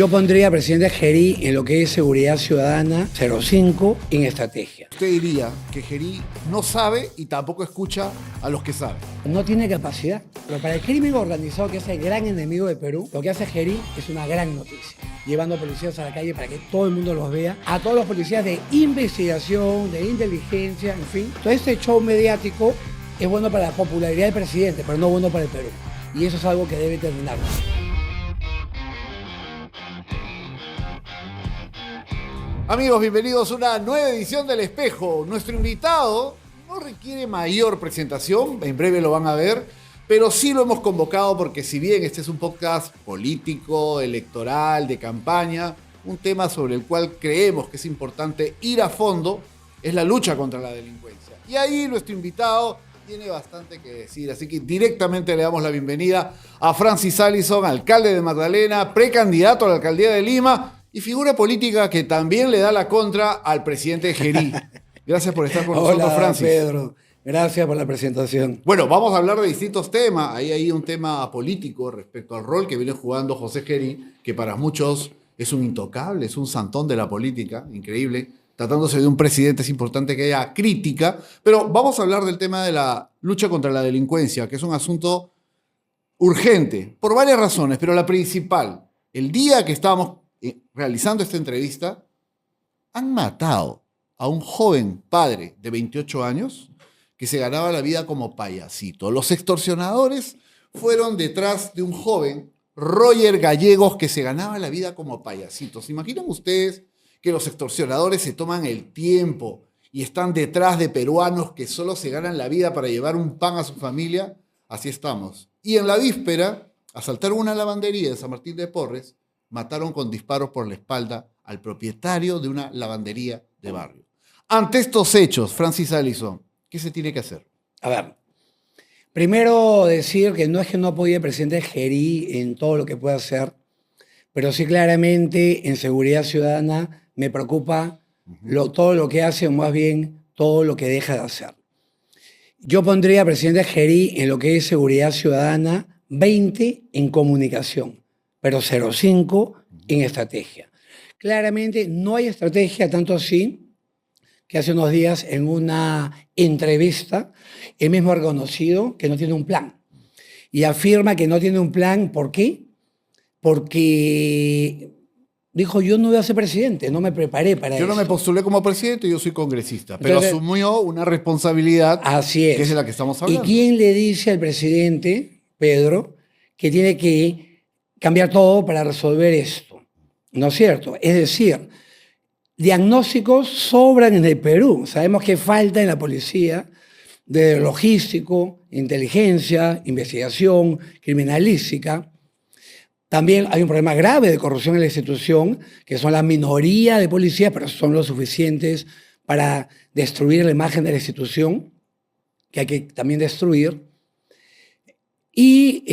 Yo pondría al presidente Gerí en lo que es seguridad ciudadana 05 en estrategia. Usted diría que Gerí no sabe y tampoco escucha a los que saben. No tiene capacidad. Pero para el crimen organizado, que es el gran enemigo de Perú, lo que hace Gerí es una gran noticia. Llevando policías a la calle para que todo el mundo los vea. A todos los policías de investigación, de inteligencia, en fin. Todo este show mediático es bueno para la popularidad del presidente, pero no bueno para el Perú. Y eso es algo que debe terminar. Amigos, bienvenidos a una nueva edición del Espejo. Nuestro invitado no requiere mayor presentación, en breve lo van a ver, pero sí lo hemos convocado porque si bien este es un podcast político, electoral, de campaña, un tema sobre el cual creemos que es importante ir a fondo es la lucha contra la delincuencia. Y ahí nuestro invitado tiene bastante que decir, así que directamente le damos la bienvenida a Francis Allison, alcalde de Magdalena, precandidato a la alcaldía de Lima, y figura política que también le da la contra al presidente Gerí. Gracias por estar con nosotros, Francis. Pedro. Gracias por la presentación. Bueno, vamos a hablar de distintos temas. Hay un tema político respecto al rol que viene jugando José Gerí, que para muchos es un intocable, es un santón de la política, increíble. Tratándose de un presidente es importante que haya crítica, pero vamos a hablar del tema de la lucha contra la delincuencia, que es un asunto urgente, por varias razones, pero la principal, el día que estábamos realizando esta entrevista, han matado a un joven padre de 28 años que se ganaba la vida como payasito. Los extorsionadores fueron detrás de un joven, Roger Gallegos, que se ganaba la vida como payasito. ¿Se imaginan ustedes que los extorsionadores se toman el tiempo y están detrás de peruanos que solo se ganan la vida para llevar un pan a su familia? Así estamos. Y en la víspera, asaltaron una lavandería de San Martín de Porres, mataron con disparos por la espalda al propietario de una lavandería de barrio. Ante estos hechos, Francis Allison, ¿qué se tiene que hacer? A ver, primero decir que no es que no apoye al presidente Gerí en todo lo que pueda hacer, pero sí claramente en seguridad ciudadana me preocupa todo lo que hace, o más bien todo lo que deja de hacer. Yo pondría al presidente Gerí en lo que es seguridad ciudadana 20 en comunicación, pero 05 en estrategia. Claramente no hay estrategia, tanto así que hace unos días en una entrevista él mismo ha reconocido que no tiene un plan. Y afirma que no tiene un plan, ¿por qué? Porque dijo, yo no voy a ser presidente, no me preparé para eso. Yo no me postulé como presidente, yo soy congresista, pero Entonces, asumió una responsabilidad así es. que es de la que estamos hablando. ¿Y quién le dice al presidente, Pedro, que tiene que cambiar todo para resolver esto? ¿No es cierto? Es decir, diagnósticos sobran en el Perú. Sabemos que falta en la policía de logístico, inteligencia, investigación, criminalística. También hay un problema grave de corrupción en la institución, que son la minoría de policías, pero son lo suficientes para destruir la imagen de la institución, que hay que también destruir. Y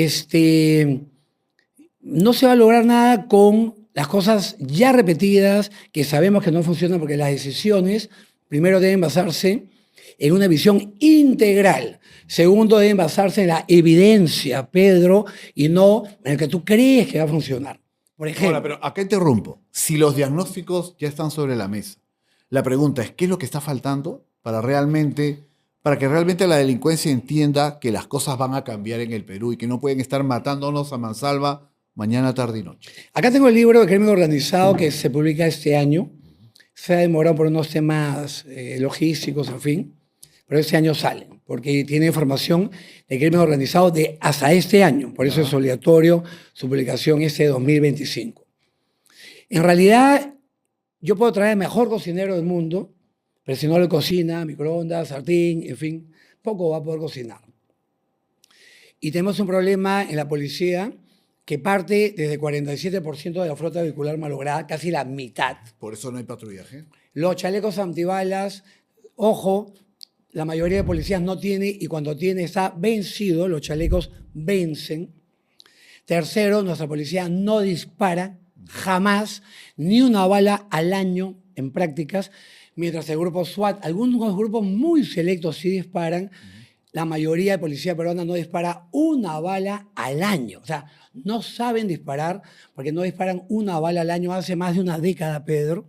no se va a lograr nada con las cosas ya repetidas, que sabemos que no funcionan, porque las decisiones, primero, deben basarse en una visión integral. Segundo, deben basarse en la evidencia, Pedro, y no en el que tú crees que va a funcionar. Por ejemplo. Ahora, pero acá interrumpo. Si los diagnósticos ya están sobre la mesa, la pregunta es, ¿qué es lo que está faltando para que realmente la delincuencia entienda que las cosas van a cambiar en el Perú y que no pueden estar matándonos a mansalva mañana, tarde y noche? Acá tengo el libro de crimen organizado que se publica este año. Se ha demorado por unos temas logísticos, en fin, pero este año sale, porque tiene información de crimen organizado de hasta este año. Por eso es obligatorio su publicación 2025. En realidad, yo puedo traer el mejor cocinero del mundo, pero si no le cocina, microondas, sartén, en fin, poco va a poder cocinar. Y tenemos un problema en la policía que parte desde 47% de la flota vehicular malograda, casi la mitad. Por eso no hay patrullaje. Los chalecos antibalas, ojo, la mayoría de policías no tiene, y cuando tiene está vencido, los chalecos vencen. Tercero, nuestra policía no dispara jamás ni una bala al año en prácticas, mientras el grupo SWAT, algunos grupos muy selectos sí disparan. la mayoría de policía peruana no dispara una bala al año. O sea, no saben disparar porque no disparan una bala al año hace más de una década, Pedro.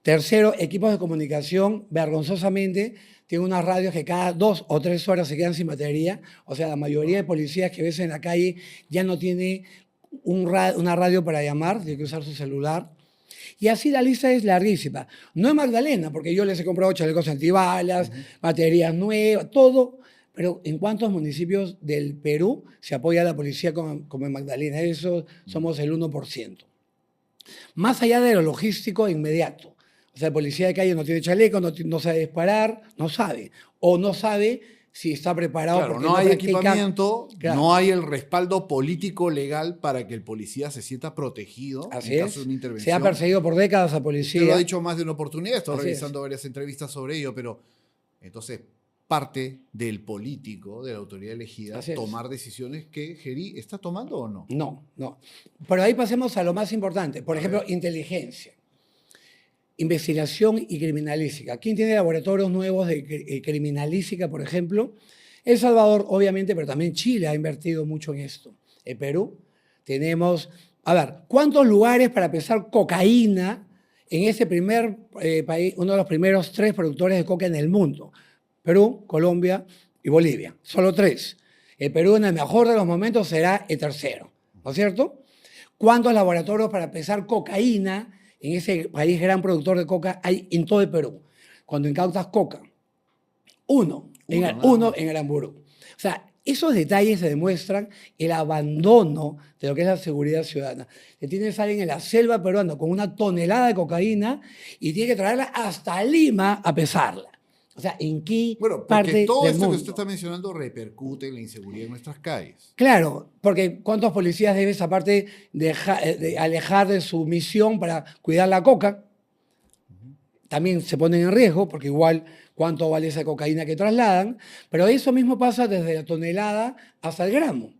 Tercero, equipos de comunicación, vergonzosamente, tienen unas radios que cada 2 o 3 horas se quedan sin batería. O sea, la mayoría de policías que ves en la calle ya no tiene una radio para llamar, tiene que usar su celular. Y así la lista es larguísima. No es Magdalena, porque yo les he comprado chalecos antibalas, baterías nuevas, todo. Pero ¿en cuántos municipios del Perú se apoya a la policía como en Magdalena? Eso somos el 1%. Más allá de lo logístico inmediato. O sea, el policía de calle no tiene chaleco, no sabe disparar, no sabe. O no sabe si está preparado. Claro, porque no hay practica. equipamiento, Claro. no hay el respaldo político legal para que el policía se sienta protegido Así en es. caso de una Se intervención. ha perseguido por décadas a Usted policía. lo ha dicho más de una oportunidad, estoy Así revisando varias entrevistas sobre ello, pero entonces parte del político, de la autoridad elegida, Así es. tomar decisiones que Gerí está tomando o no. No. Pero ahí pasemos a lo más importante. Por ejemplo, inteligencia, investigación y criminalística. ¿Quién tiene laboratorios nuevos de criminalística, por ejemplo? El Salvador, obviamente, pero también Chile ha invertido mucho en esto. En Perú tenemos, a ver, ¿cuántos lugares para pesar cocaína en ese primer país, uno de los primeros 3 productores de coca en el mundo? Perú, Colombia y Bolivia. Solo 3. El Perú en el mejor de los momentos será el tercero, ¿no es cierto? ¿Cuántos laboratorios para pesar cocaína en ese país gran productor de coca hay en todo el Perú? Cuando incautas coca. Uno en Aramburu. O sea, esos detalles se demuestran el abandono de lo que es la seguridad ciudadana. Que tienes a alguien en la selva peruana con una tonelada de cocaína y tiene que traerla hasta Lima a pesarla. O sea, ¿en qué Bueno, parte porque todo del esto mundo? que usted está mencionando repercute en la inseguridad en nuestras calles. Claro, porque ¿cuántos policías debes, aparte de alejar de su misión para cuidar la coca? También se ponen en riesgo, porque igual cuánto vale esa cocaína que trasladan, pero eso mismo pasa desde la tonelada hasta el gramo,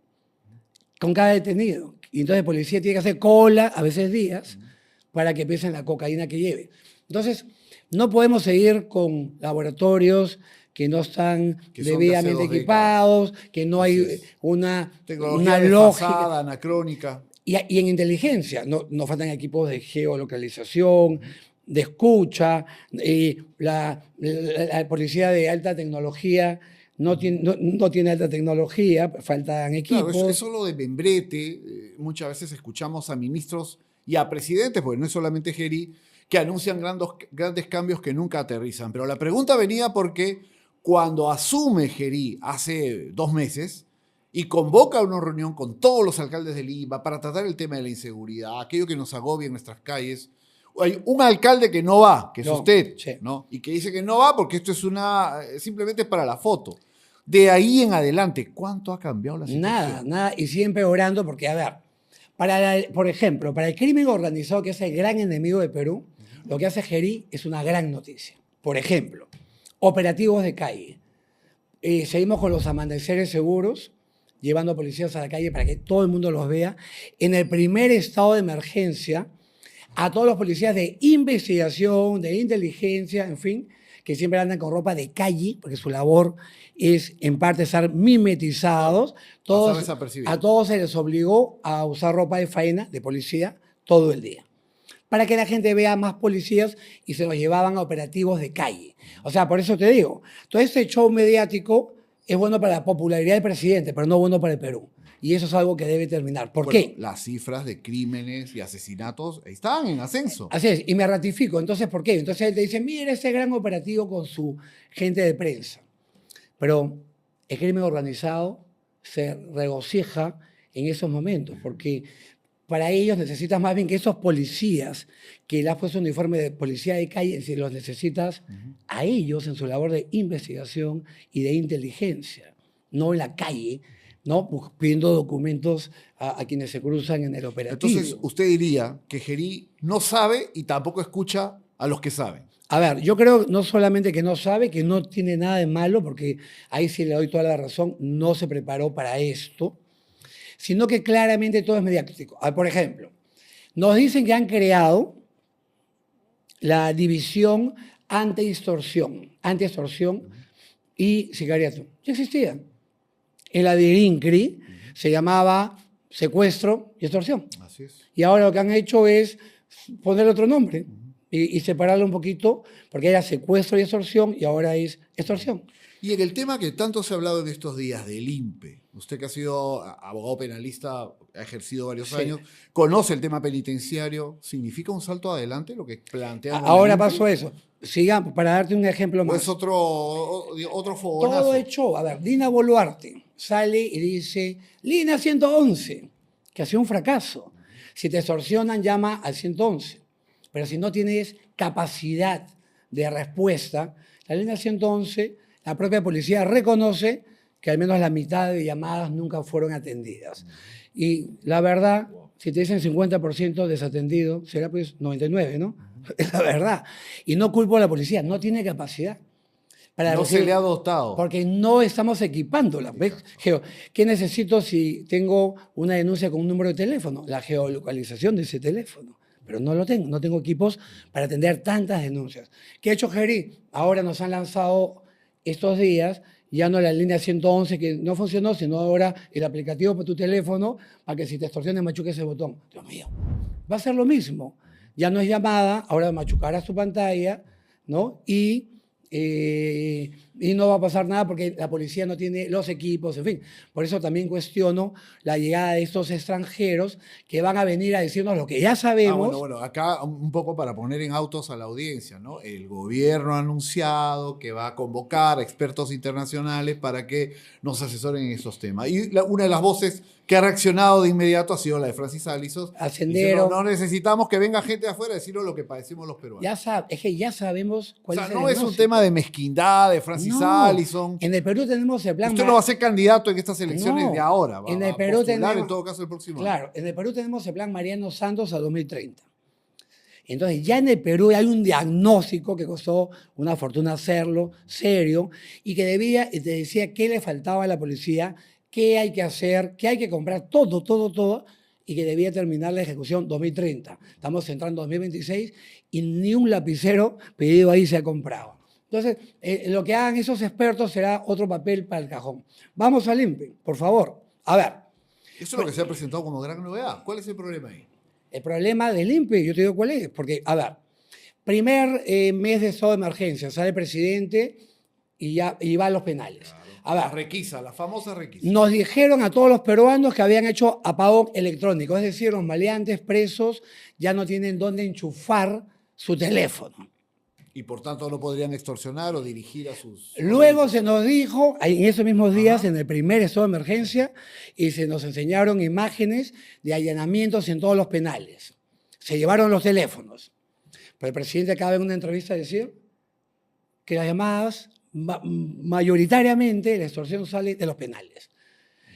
con cada detenido. Y entonces el policía tiene que hacer cola, a veces días, para que pesen la cocaína que lleve. Entonces, no podemos seguir con laboratorios que no están Que son de debidamente hace 2 equipados, que no Así hay es. una Tecnología lógica. desfasada, anacrónica. Y en inteligencia, no faltan equipos de geolocalización, de escucha, la policía de alta tecnología no tiene alta tecnología, faltan equipos. Claro, eso lo de membrete. Muchas veces escuchamos a ministros y a presidentes, porque no es solamente Gerí, que anuncian grandes cambios que nunca aterrizan. Pero la pregunta venía porque cuando asume Gerí hace 2 meses y convoca una reunión con todos los alcaldes de Lima para tratar el tema de la inseguridad, aquello que nos agobia en nuestras calles, hay un alcalde que no va, que es usted, Sí. ¿no? Y que dice que no va porque esto es simplemente para la foto. De ahí en adelante, ¿cuánto ha cambiado la situación? Nada, y sigue empeorando porque, a ver, por ejemplo, para el crimen organizado, que es el gran enemigo de Perú, lo que hace Gerí es una gran noticia. Por ejemplo, operativos de calle. Seguimos con los amaneceres seguros, llevando policías a la calle para que todo el mundo los vea. En el primer estado de emergencia, a todos los policías de investigación, de inteligencia, en fin, que siempre andan con ropa de calle, porque su labor es en parte estar mimetizados. A todos se les obligó a usar ropa de faena, de policía, todo el día, para que la gente vea más policías y se los llevaban a operativos de calle. O sea, por eso te digo, todo este show mediático es bueno para la popularidad del presidente, pero no bueno para el Perú. Y eso es algo que debe terminar. ¿Por qué? Las cifras de crímenes y asesinatos están en ascenso. Así es, y me ratifico. Entonces, ¿por qué? Entonces él te dice, mira ese gran operativo con su gente de prensa. Pero el crimen organizado se regocija en esos momentos, porque para ellos necesitas más bien que esos policías que le has puesto un uniforme de policía de calle, si los necesitas a ellos en su labor de investigación y de inteligencia, no en la calle, ¿no? Pidiendo documentos a quienes se cruzan en el operativo. Entonces, usted diría que Gerí no sabe y tampoco escucha a los que saben. A ver, yo creo no solamente que no sabe, que no tiene nada de malo, porque ahí sí le doy toda la razón, no se preparó para esto, sino que claramente todo es mediático. Por ejemplo, nos dicen que han creado la división anti-extorsión, y sicariato. Ya existía. En la de INCRI se llamaba secuestro y extorsión. Así es. Y ahora lo que han hecho es poner otro nombre y separarlo un poquito, porque era secuestro y extorsión y ahora es extorsión. Y en el tema que tanto se ha hablado en estos días del INPE, usted que ha sido abogado penalista, ha ejercido varios años, conoce el tema penitenciario, ¿significa un salto adelante lo que plantean? Ahora pasó eso. Sigamos, para darte un ejemplo más. Pues otro fogonazo. Todo hecho, a ver, Dina Boluarte sale y dice, línea 111, que ha sido un fracaso. Si te extorsionan, llama al 111. Pero si no tienes capacidad de respuesta, la línea 111, la propia policía reconoce que al menos la mitad de llamadas nunca fueron atendidas. Y la verdad, si te dicen 50% desatendido, será pues 99, ¿no? Es la verdad. Y no culpo a la policía, no tiene capacidad. No se le ha dotado. Porque no estamos equipándola. ¿Ves? ¿Qué necesito si tengo una denuncia con un número de teléfono? La geolocalización de ese teléfono. Pero no lo tengo, no tengo equipos para atender tantas denuncias. ¿Qué ha hecho Geri? Ahora nos han lanzado estos días, ya no la línea 111 que no funcionó, sino ahora el aplicativo para tu teléfono para que si te extorsiones machuques ese botón. Dios mío, va a ser lo mismo. Ya no es llamada, ahora machucarás tu pantalla, ¿no? Y no va a pasar nada porque la policía no tiene los equipos, en fin. Por eso también cuestiono la llegada de estos extranjeros que van a venir a decirnos lo que ya sabemos. Bueno, acá un poco para poner en autos a la audiencia, ¿no? El gobierno ha anunciado que va a convocar a expertos internacionales para que nos asesoren en estos temas. Y una de las voces que ha reaccionado de inmediato ha sido la de Francis Alisos. Ascendero. No necesitamos que venga gente de afuera a decirnos lo que padecemos los peruanos. Es que ya sabemos cuál es el no diagnóstico. es un tema de mezquindad de Francis Allison. En el Perú tenemos el plan. Usted no va a ser candidato en estas elecciones de ahora. En el Perú tenemos, en todo caso el próximo año. En el Perú tenemos el plan Mariano Santos a 2030. Entonces, ya en el Perú hay un diagnóstico que costó una fortuna hacerlo, serio, y que te decía qué le faltaba a la policía, qué hay que hacer, qué hay que comprar, todo, y que debía terminar la ejecución 2030. Estamos entrando en 2026 y ni un lapicero pedido ahí se ha comprado. Entonces, lo que hagan esos expertos será otro papel para el cajón. Vamos al INPE, por favor. A ver. Eso es lo que se ha presentado como gran novedad. ¿Cuál es el problema ahí? El problema del INPE, yo te digo cuál es. Porque, a ver, primer mes de estado de emergencia, sale el presidente y va a los penales. A ver, la requisa, la famosa requisa. Nos dijeron a todos los peruanos que habían hecho apagón electrónico. Es decir, los maleantes presos ya no tienen dónde enchufar su teléfono. Y por tanto no podrían extorsionar o dirigir a sus... Luego se nos dijo, en esos mismos días, en el primer estado de emergencia, y se nos enseñaron imágenes de allanamientos en todos los penales. Se llevaron los teléfonos. Pero el presidente acaba en una entrevista de decir que las llamadas, mayoritariamente, la extorsión sale de los penales.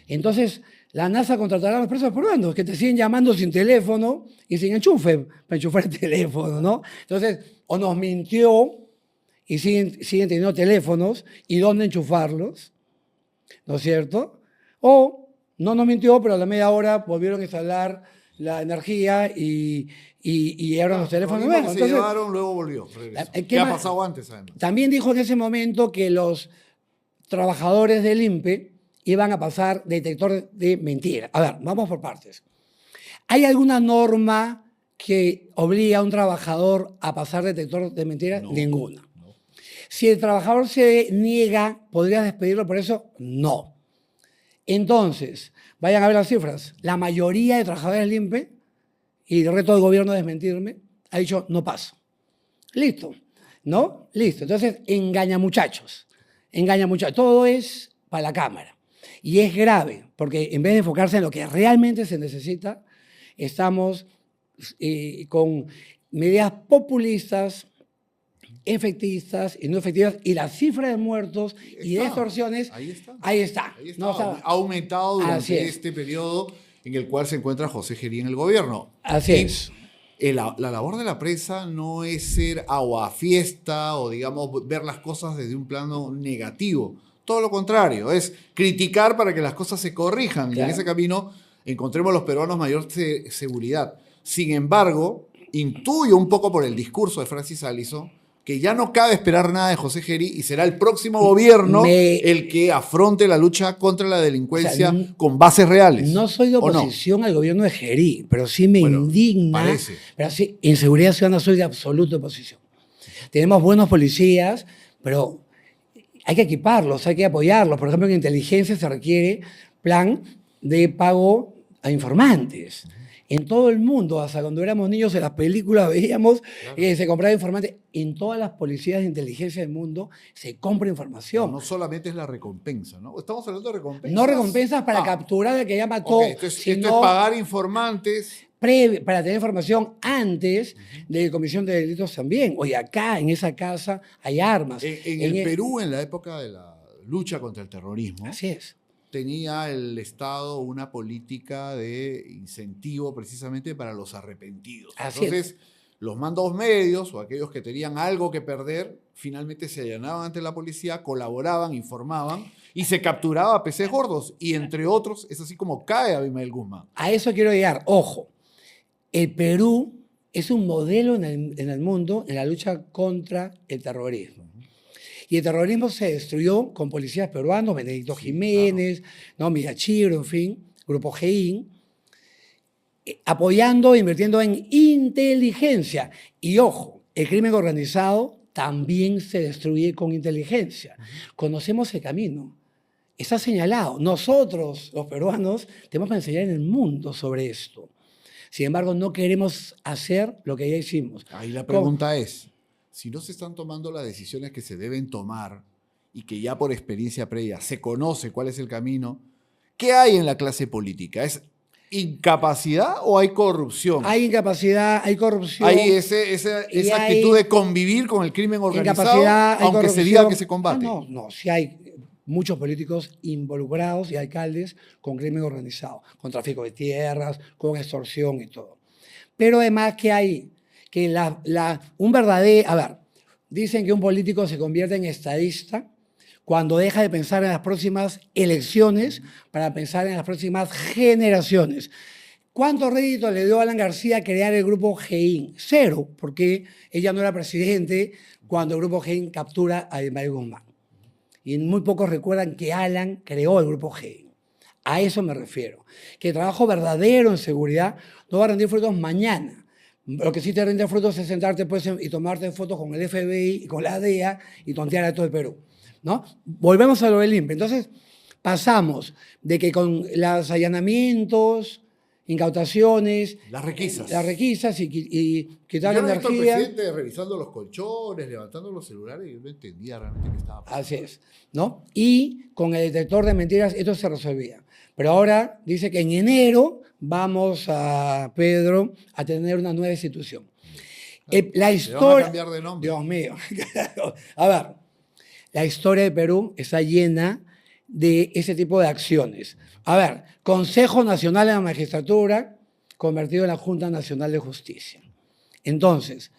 Entonces, la NASA contratará a los presos peruanos que te siguen llamando sin teléfono y sin enchufe, para enchufar el teléfono, ¿no? Entonces, o nos mintió y siguen teniendo teléfonos y dónde enchufarlos, ¿no es cierto? O no nos mintió, pero a la media hora volvieron a instalar la energía y ahora los teléfonos nuevos. Entonces, se llevaron, luego volvió. ¿Qué ha pasado antes, además? También dijo en ese momento que los trabajadores del INPE iban a pasar detector de mentiras. A ver, vamos por partes. ¿Hay alguna norma que obliga a un trabajador a pasar detector de mentiras? No, ninguna. No. Si el trabajador se niega, ¿podrías despedirlo por eso? No. Entonces, vayan a ver las cifras. La mayoría de trabajadores del INPE, y el reto del gobierno a desmentirme, ha dicho no paso. Listo. ¿No? Listo. Entonces, engaña muchachos. Todo es para la cámara. Y es grave, porque en vez de enfocarse en lo que realmente se necesita, estamos con medidas populistas, efectistas y no efectivas, y la cifra de muertos y de extorsiones, ahí está. Ha aumentado durante este periodo en el cual se encuentra José Gerí en el gobierno. Así es. La labor de la prensa no es ser aguafiesta o, digamos, ver las cosas desde un plano negativo. Todo lo contrario, es criticar para que las cosas se corrijan. Claro. Y en ese camino encontremos los peruanos mayor seguridad. Sin embargo, intuyo un poco por el discurso de Francis Allison que ya no cabe esperar nada de José Gerí y será el próximo gobierno el que afronte la lucha contra la delincuencia con bases reales. No soy de oposición al gobierno de Gerí, pero sí me indigna. Parece. Pero sí, en seguridad ciudadana soy de absoluta oposición. Tenemos buenos policías, pero hay que equiparlos, hay que apoyarlos. Por ejemplo, en inteligencia se requiere plan de pago a informantes. En todo el mundo, hasta cuando éramos niños en las películas veíamos que se compraba informantes. En todas las policías de inteligencia del mundo se compra información. No solamente es la recompensa, ¿no? Estamos hablando de recompensas. No recompensas para capturar al que ya mató. Esto es pagar informantes. Para tener información antes de comisión de delitos también. Oye, acá en esa casa hay armas. En el Perú, en la época de la lucha contra el terrorismo, así es, tenía el Estado una política de incentivo precisamente para los arrepentidos. Entonces, los mandos medios o aquellos que tenían algo que perder, finalmente se allanaban ante la policía, colaboraban, informaban y se capturaba a peces gordos. Y entre otros, es así como cae Abimael Guzmán. A eso quiero llegar. Ojo, el Perú es un modelo en el mundo en la lucha contra el terrorismo. Y el terrorismo se destruyó con policías peruanos, Benedicto Jiménez, claro, ¿no? Miyachiro, en fin, Grupo GEIN, apoyando e invirtiendo en inteligencia. Y ojo, el crimen organizado también se destruye con inteligencia. Conocemos el camino. Está señalado. Nosotros, los peruanos, tenemos que enseñar en el mundo sobre esto. Sin embargo, no queremos hacer lo que ya hicimos. Ahí la pregunta es, si no se están tomando las decisiones que se deben tomar y que ya por experiencia previa se conoce cuál es el camino, ¿qué hay en la clase política? ¿Es incapacidad o hay corrupción? Hay incapacidad, hay corrupción. Hay esa actitud de convivir con el crimen organizado, aunque se diga que se combate. No, sí hay muchos políticos involucrados y alcaldes con crimen organizado, con tráfico de tierras, con extorsión y todo. Pero además que hay que un verdadero... A ver, dicen que un político se convierte en estadista cuando deja de pensar en las próximas elecciones para pensar en las próximas generaciones. ¿Cuánto rédito le dio a Alan García crear el grupo GEIN? 0, porque ella no era presidente cuando el grupo GEIN captura a Abimael Guzmán. Y muy pocos recuerdan que Alan creó el grupo GEIN. A eso me refiero. Que el trabajo verdadero en seguridad no va a rendir frutos mañana. Lo que sí te rinde frutos es sentarte pues, y tomarte fotos con el FBI y con la DEA y tontear a todo el Perú, ¿no? Volvemos a lo del INPE. Entonces, pasamos de que con los allanamientos, incautaciones... Las requisas. Y quitar la energía... Yo he visto al presidente revisando los colchones, levantando los celulares, y yo no entendía realmente qué estaba pasando. Así es, ¿no? Y con el detector de mentiras esto se resolvía. Pero ahora dice que en enero vamos a, Pedro, a tener una nueva institución. La historia... ¿Le van a cambiar de nombre? Dios mío. A ver, la historia de Perú está llena de ese tipo de acciones. A ver, Consejo Nacional de la Magistratura convertido en la Junta Nacional de Justicia. Entonces,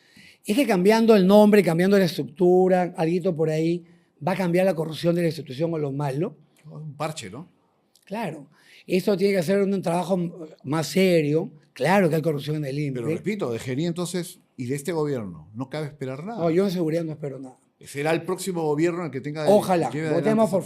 es que cambiando el nombre, cambiando la estructura, algo por ahí, ¿va a cambiar la corrupción de la institución o lo malo? Un parche, ¿no? Claro. Esto tiene que ser un trabajo más serio. Claro que hay corrupción en el INPE. Pero repito, de Gerí entonces y de este gobierno no cabe esperar nada. No, yo en seguridad no espero nada. Será el próximo gobierno el que tenga... Ojalá. Votemos, por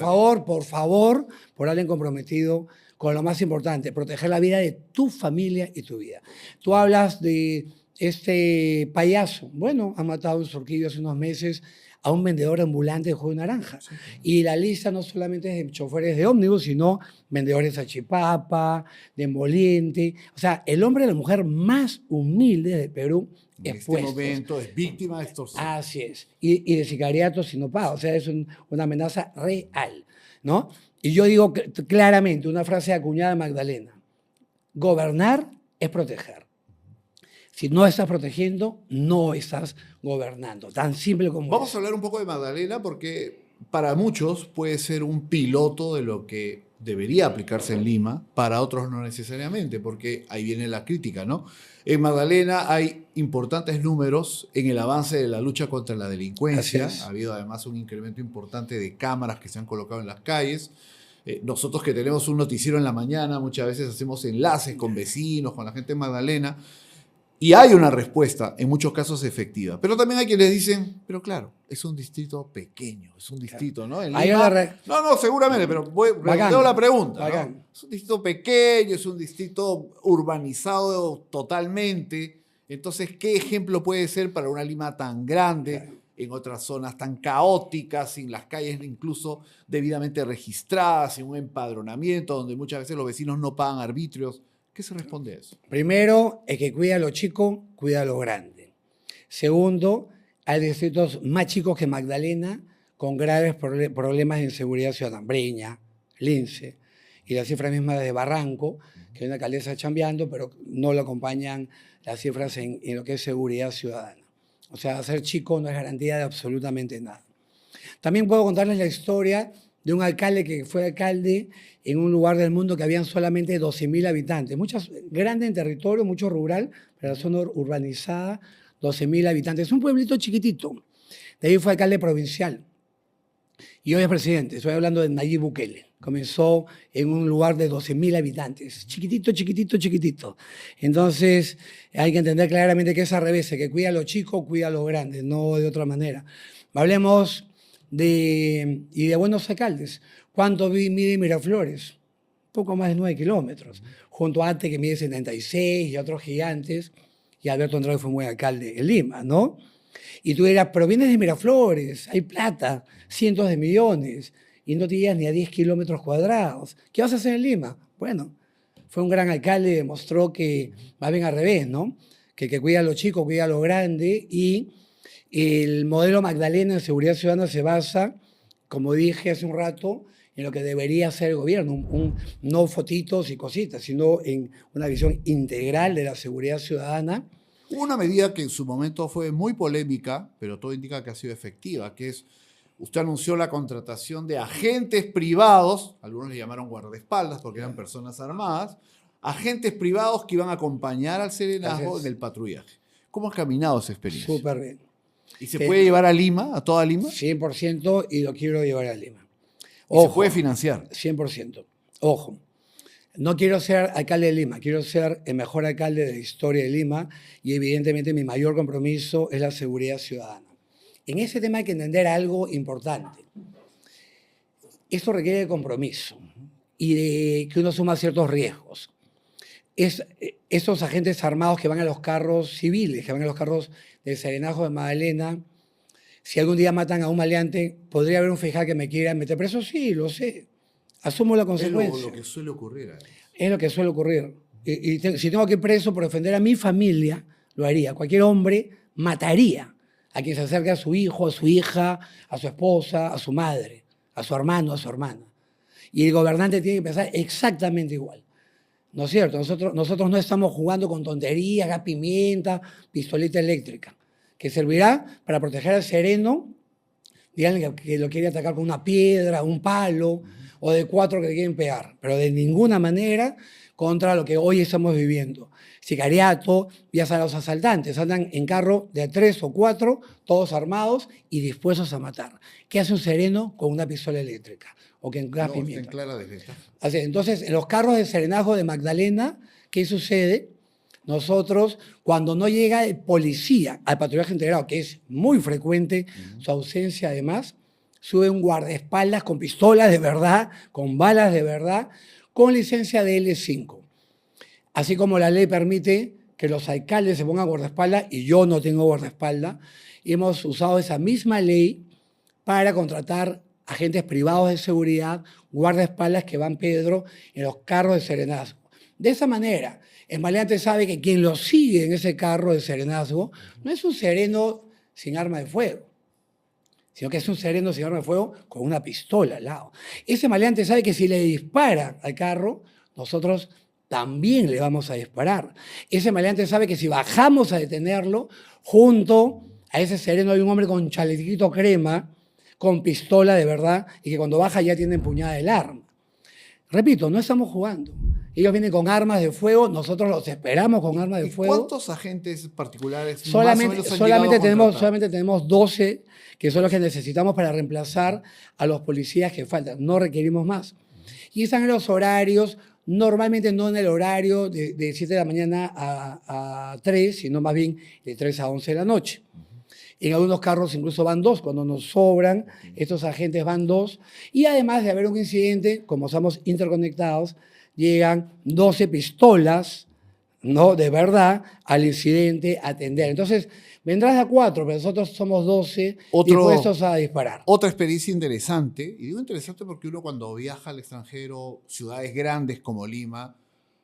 favor, por alguien comprometido con lo más importante, proteger la vida de tu familia y tu vida. Tú hablas de este payaso. Bueno, ha matado en Surquillo hace unos meses a un vendedor ambulante de jugo de naranja. Sí. Y la lista no solamente es de choferes de ómnibus, sino vendedores de achipapa, de emoliente. O sea, el hombre y la mujer más humilde de Perú en este momento es víctima de extorsión. Así es. Y de sicariato si no paga. O sea, es una amenaza real, ¿no? Y yo digo claramente una frase acuñada de Magdalena. Gobernar es proteger. Si no estás protegiendo, no estás gobernando. Tan simple como Vamos a hablar un poco de Magdalena porque para muchos puede ser un piloto de lo que debería aplicarse en Lima, para otros no necesariamente, porque ahí viene la crítica, ¿no? En Magdalena hay importantes números en el avance de la lucha contra la delincuencia. Ha habido además un incremento importante de cámaras que se han colocado en las calles. Nosotros que tenemos un noticiero en la mañana, muchas veces hacemos enlaces con vecinos, con la gente de Magdalena. Y hay una respuesta, en muchos casos efectiva. Pero también hay quienes dicen, pero claro, es un distrito pequeño, es un distrito, ¿no? En Ahí Lima, la no, seguramente, pero Bacán. redondeo la pregunta, Bacán. ¿no? Es un distrito pequeño, es un distrito urbanizado totalmente. Entonces, ¿qué ejemplo puede ser para una Lima tan grande, en otras zonas tan caóticas, sin las calles incluso debidamente registradas, sin un empadronamiento, donde muchas veces los vecinos no pagan arbitrios? ¿Qué se responde a eso? Primero, el que cuida a lo chico, cuida a lo grande. Segundo, hay distritos más chicos que Magdalena con graves problemas de inseguridad ciudadana. Breña, Lince, y la cifra misma de Barranco, que hay una alcaldesa chambeando, pero no lo acompañan las cifras en lo que es seguridad ciudadana. O sea, ser chico no es garantía de absolutamente nada. También puedo contarles la historia de un alcalde que fue alcalde en un lugar del mundo que habían solamente 12.000 habitantes. Muchas, grande en territorio, mucho rural, pero la zona urbanizada, 12.000 habitantes. Es un pueblito chiquitito. De ahí fue alcalde provincial. Y hoy es presidente. Estoy hablando de Nayib Bukele. Comenzó en un lugar de 12.000 habitantes. Chiquitito, chiquitito, chiquitito. Entonces, hay que entender claramente que es al revés. El que cuida a lo chico, cuida a lo grande, no de otra manera. Hablemos de buenos alcaldes. ¿Cuánto mide Miraflores? Poco más de 9 kilómetros. Junto a Ate, que mide 76, y a otros gigantes. Y Alberto Andrade fue un buen alcalde en Lima, ¿no? Y tú dirás, pero vienes de Miraflores, hay plata, cientos de millones, y no te llegas ni a 10 kilómetros cuadrados. ¿Qué vas a hacer en Lima? Bueno, fue un gran alcalde, demostró que va bien al revés, ¿no? Que cuida a lo chico, cuida a lo grande, y el modelo Magdalena en seguridad ciudadana se basa, como dije hace un rato, en lo que debería hacer el gobierno, no fotitos y cositas, sino en una visión integral de la seguridad ciudadana. Hubo una medida que en su momento fue muy polémica, pero todo indica que ha sido efectiva, que es, usted anunció la contratación de agentes privados, algunos le llamaron guardaespaldas porque eran personas armadas, agentes privados que iban a acompañar al serenazgo en el patrullaje. ¿Cómo ha caminado esa experiencia? Súper bien. ¿Y se puede llevar a Lima, a toda Lima? 100% y lo quiero llevar a Lima. ¿Y se puede financiar? 100%. Ojo, no quiero ser alcalde de Lima, quiero ser el mejor alcalde de la historia de Lima y evidentemente mi mayor compromiso es la seguridad ciudadana. En ese tema hay que entender algo importante. Esto requiere de compromiso y de que uno suma ciertos riesgos. Esos agentes armados que van a los carros civiles, que van a los carros del Serenazgo de Magdalena, si algún día matan a un maleante, ¿podría haber un fiscal que me quiera meter preso? Sí, lo sé. Asumo la consecuencia. Es lo que suele ocurrir. Es lo que suele ocurrir. Si tengo que ir preso por defender a mi familia, lo haría. Cualquier hombre mataría a quien se acerque a su hijo, a su hija, a su esposa, a su madre, a su hermano, a su hermana. Y el gobernante tiene que pensar exactamente igual. ¿No es cierto? Nosotros no estamos jugando con tonterías, gas pimienta, pistolita eléctrica, que servirá para proteger al sereno, díganle que lo quiere atacar con una piedra, un palo, o de 4 que le quieren pegar, pero de ninguna manera contra lo que hoy estamos viviendo. Sicariato, ya saben, los asaltantes andan en carro de 3 o 4, todos armados y dispuestos a matar. ¿Qué hace un sereno con una pistola eléctrica? O que en gas pimienta. Está en clara desventaja. Así, entonces, en los carros de serenazgo de Magdalena, ¿qué sucede? Nosotros, cuando no llega el policía al patrullaje integrado, que es muy frecuente su ausencia además, sube un guardaespaldas con pistolas de verdad, con balas de verdad, con licencia de L5. Así como la ley permite que los alcaldes se pongan guardaespaldas, y yo no tengo guardaespaldas, y hemos usado esa misma ley para contratar agentes privados de seguridad, guardaespaldas que van, Pedro, en los carros de serenazgo. De esa manera, el maleante sabe que quien lo sigue en ese carro de serenazgo no es un sereno sin arma de fuego, sino que es un sereno sin arma de fuego con una pistola al lado. Ese maleante sabe que si le dispara al carro, nosotros también le vamos a disparar. Ese maleante sabe que si bajamos a detenerlo, junto a ese sereno hay un hombre con chalequito crema, con pistola de verdad, y que cuando baja ya tiene empuñada el arma. Repito, no estamos jugando. Ellos vienen con armas de fuego, nosotros los esperamos con armas de fuego. ¿Cuántos agentes particulares solamente tenemos 12, que son los que necesitamos para reemplazar a los policías que faltan. No requerimos más. Y están en los horarios Normalmente no en el horario de 7 de la mañana a 3, sino más bien de 3 a 11 de la noche. En algunos carros incluso van 2, cuando nos sobran, estos agentes van 2. Y además de haber un incidente, como estamos interconectados, llegan 12 pistolas, ¿no? De verdad, al incidente a atender. Entonces, vendrás a 4, pero nosotros somos 12 dispuestos a disparar. Otra experiencia interesante, y digo interesante porque uno cuando viaja al extranjero, ciudades grandes como Lima,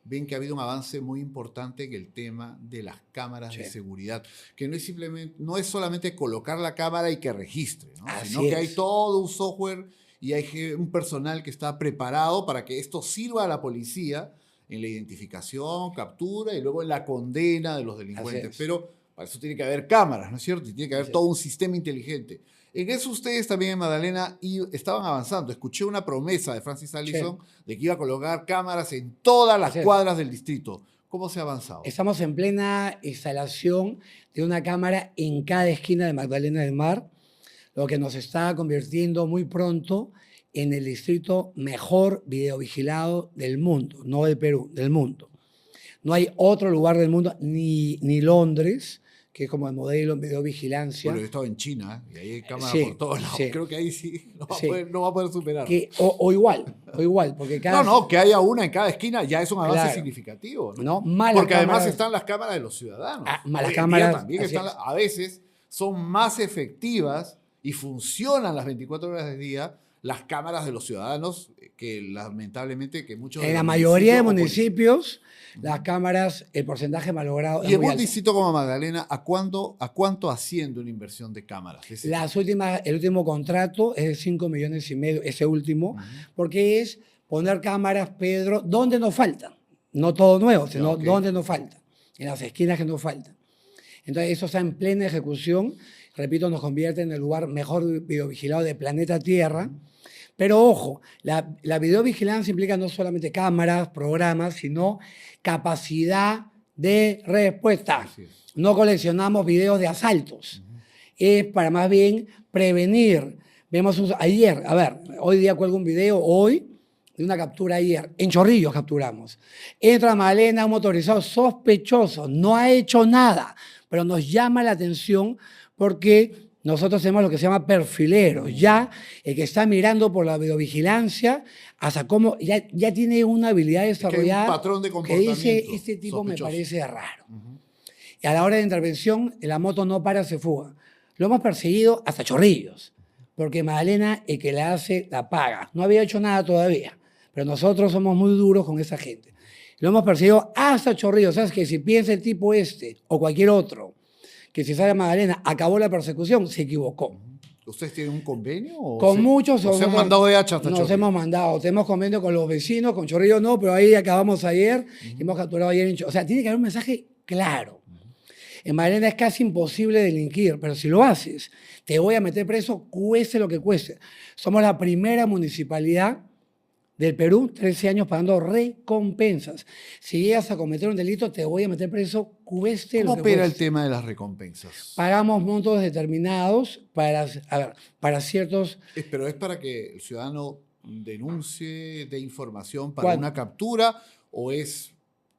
ven que ha habido un avance muy importante en el tema de las cámaras de seguridad, que no es solamente colocar la cámara y que registre, ¿no? Sino que hay todo un software y hay un personal que está preparado para que esto sirva a la policía en la identificación, captura y luego en la condena de los delincuentes. Pero para eso tiene que haber cámaras, ¿no es cierto? Y tiene que haber todo un sistema inteligente. En eso ustedes también en Magdalena estaban avanzando. Escuché una promesa de Francis Allison de que iba a colocar cámaras en todas las cuadras del distrito. ¿Cómo se ha avanzado? Estamos en plena instalación de una cámara en cada esquina de Magdalena del Mar, lo que nos está convirtiendo muy pronto en el distrito mejor videovigilado del mundo, no del Perú, del mundo. No hay otro lugar del mundo, ni Londres, que es como el modelo en videovigilancia. Bueno, yo he estado en China y ahí hay cámaras por todos lados. Creo que ahí sí no va a poder superar. O igual, porque que haya una en cada esquina ya es un avance significativo. Porque además están las cámaras de los ciudadanos. Las cámaras también a veces son más efectivas y funcionan las 24 horas del día las cámaras de los ciudadanos, que lamentablemente que muchos... En la mayoría de municipios, las cámaras, el porcentaje malogrado. Y en un distrito como Magdalena, ¿a cuánto asciende una inversión de cámaras? El último contrato es de 5,5 millones, ese último, porque es poner cámaras, Pedro, donde nos faltan. No todo nuevo, sino donde nos falta. En las esquinas que nos faltan. Entonces, eso está en plena ejecución. Repito, nos convierte en el lugar mejor videovigilado del planeta Tierra. Pero ojo, la videovigilancia implica no solamente cámaras, programas, sino capacidad de respuesta. No coleccionamos videos de asaltos. Es para más bien prevenir. Vemos hoy día cuelgo un video, de una captura ayer. En Chorrillos capturamos. Entra Magdalena, un motorizado sospechoso. No ha hecho nada, pero nos llama la atención porque nosotros tenemos lo que se llama perfileros. Ya el que está mirando por la videovigilancia, hasta cómo ya tiene una habilidad desarrollada, que un patrón de comportamiento que dice, este tipo me parece raro. Y a la hora de intervención, la moto no para, se fuga. Lo hemos perseguido hasta Chorrillos, porque Magdalena, el que la hace, la paga. No había hecho nada todavía, pero nosotros somos muy duros con esa gente. Lo hemos perseguido hasta Chorrillos. ¿Sabes? Que si piensa el tipo o cualquier otro, que si sale a Magdalena, acabó la persecución, se equivocó. ¿Ustedes tienen un convenio? Con muchos. ¿Se han mandado de hacha hasta Chorrillos? Nos hemos mandado. Tenemos convenio con los vecinos, con Chorrillos no, pero ahí acabamos ayer. Hemos capturado ayer en Chorrillos. O sea, tiene que haber un mensaje claro. En Magdalena es casi imposible delinquir, pero si lo haces, te voy a meter preso, cueste lo que cueste. Somos la primera municipalidad del Perú, 13 años pagando recompensas. Si llegas a cometer un delito, te voy a meter preso, cueste lo que cueste. ¿Cómo opera el tema de las recompensas? Pagamos montos determinados para ciertos... Pero es para que el ciudadano denuncie, dé información para una captura, o es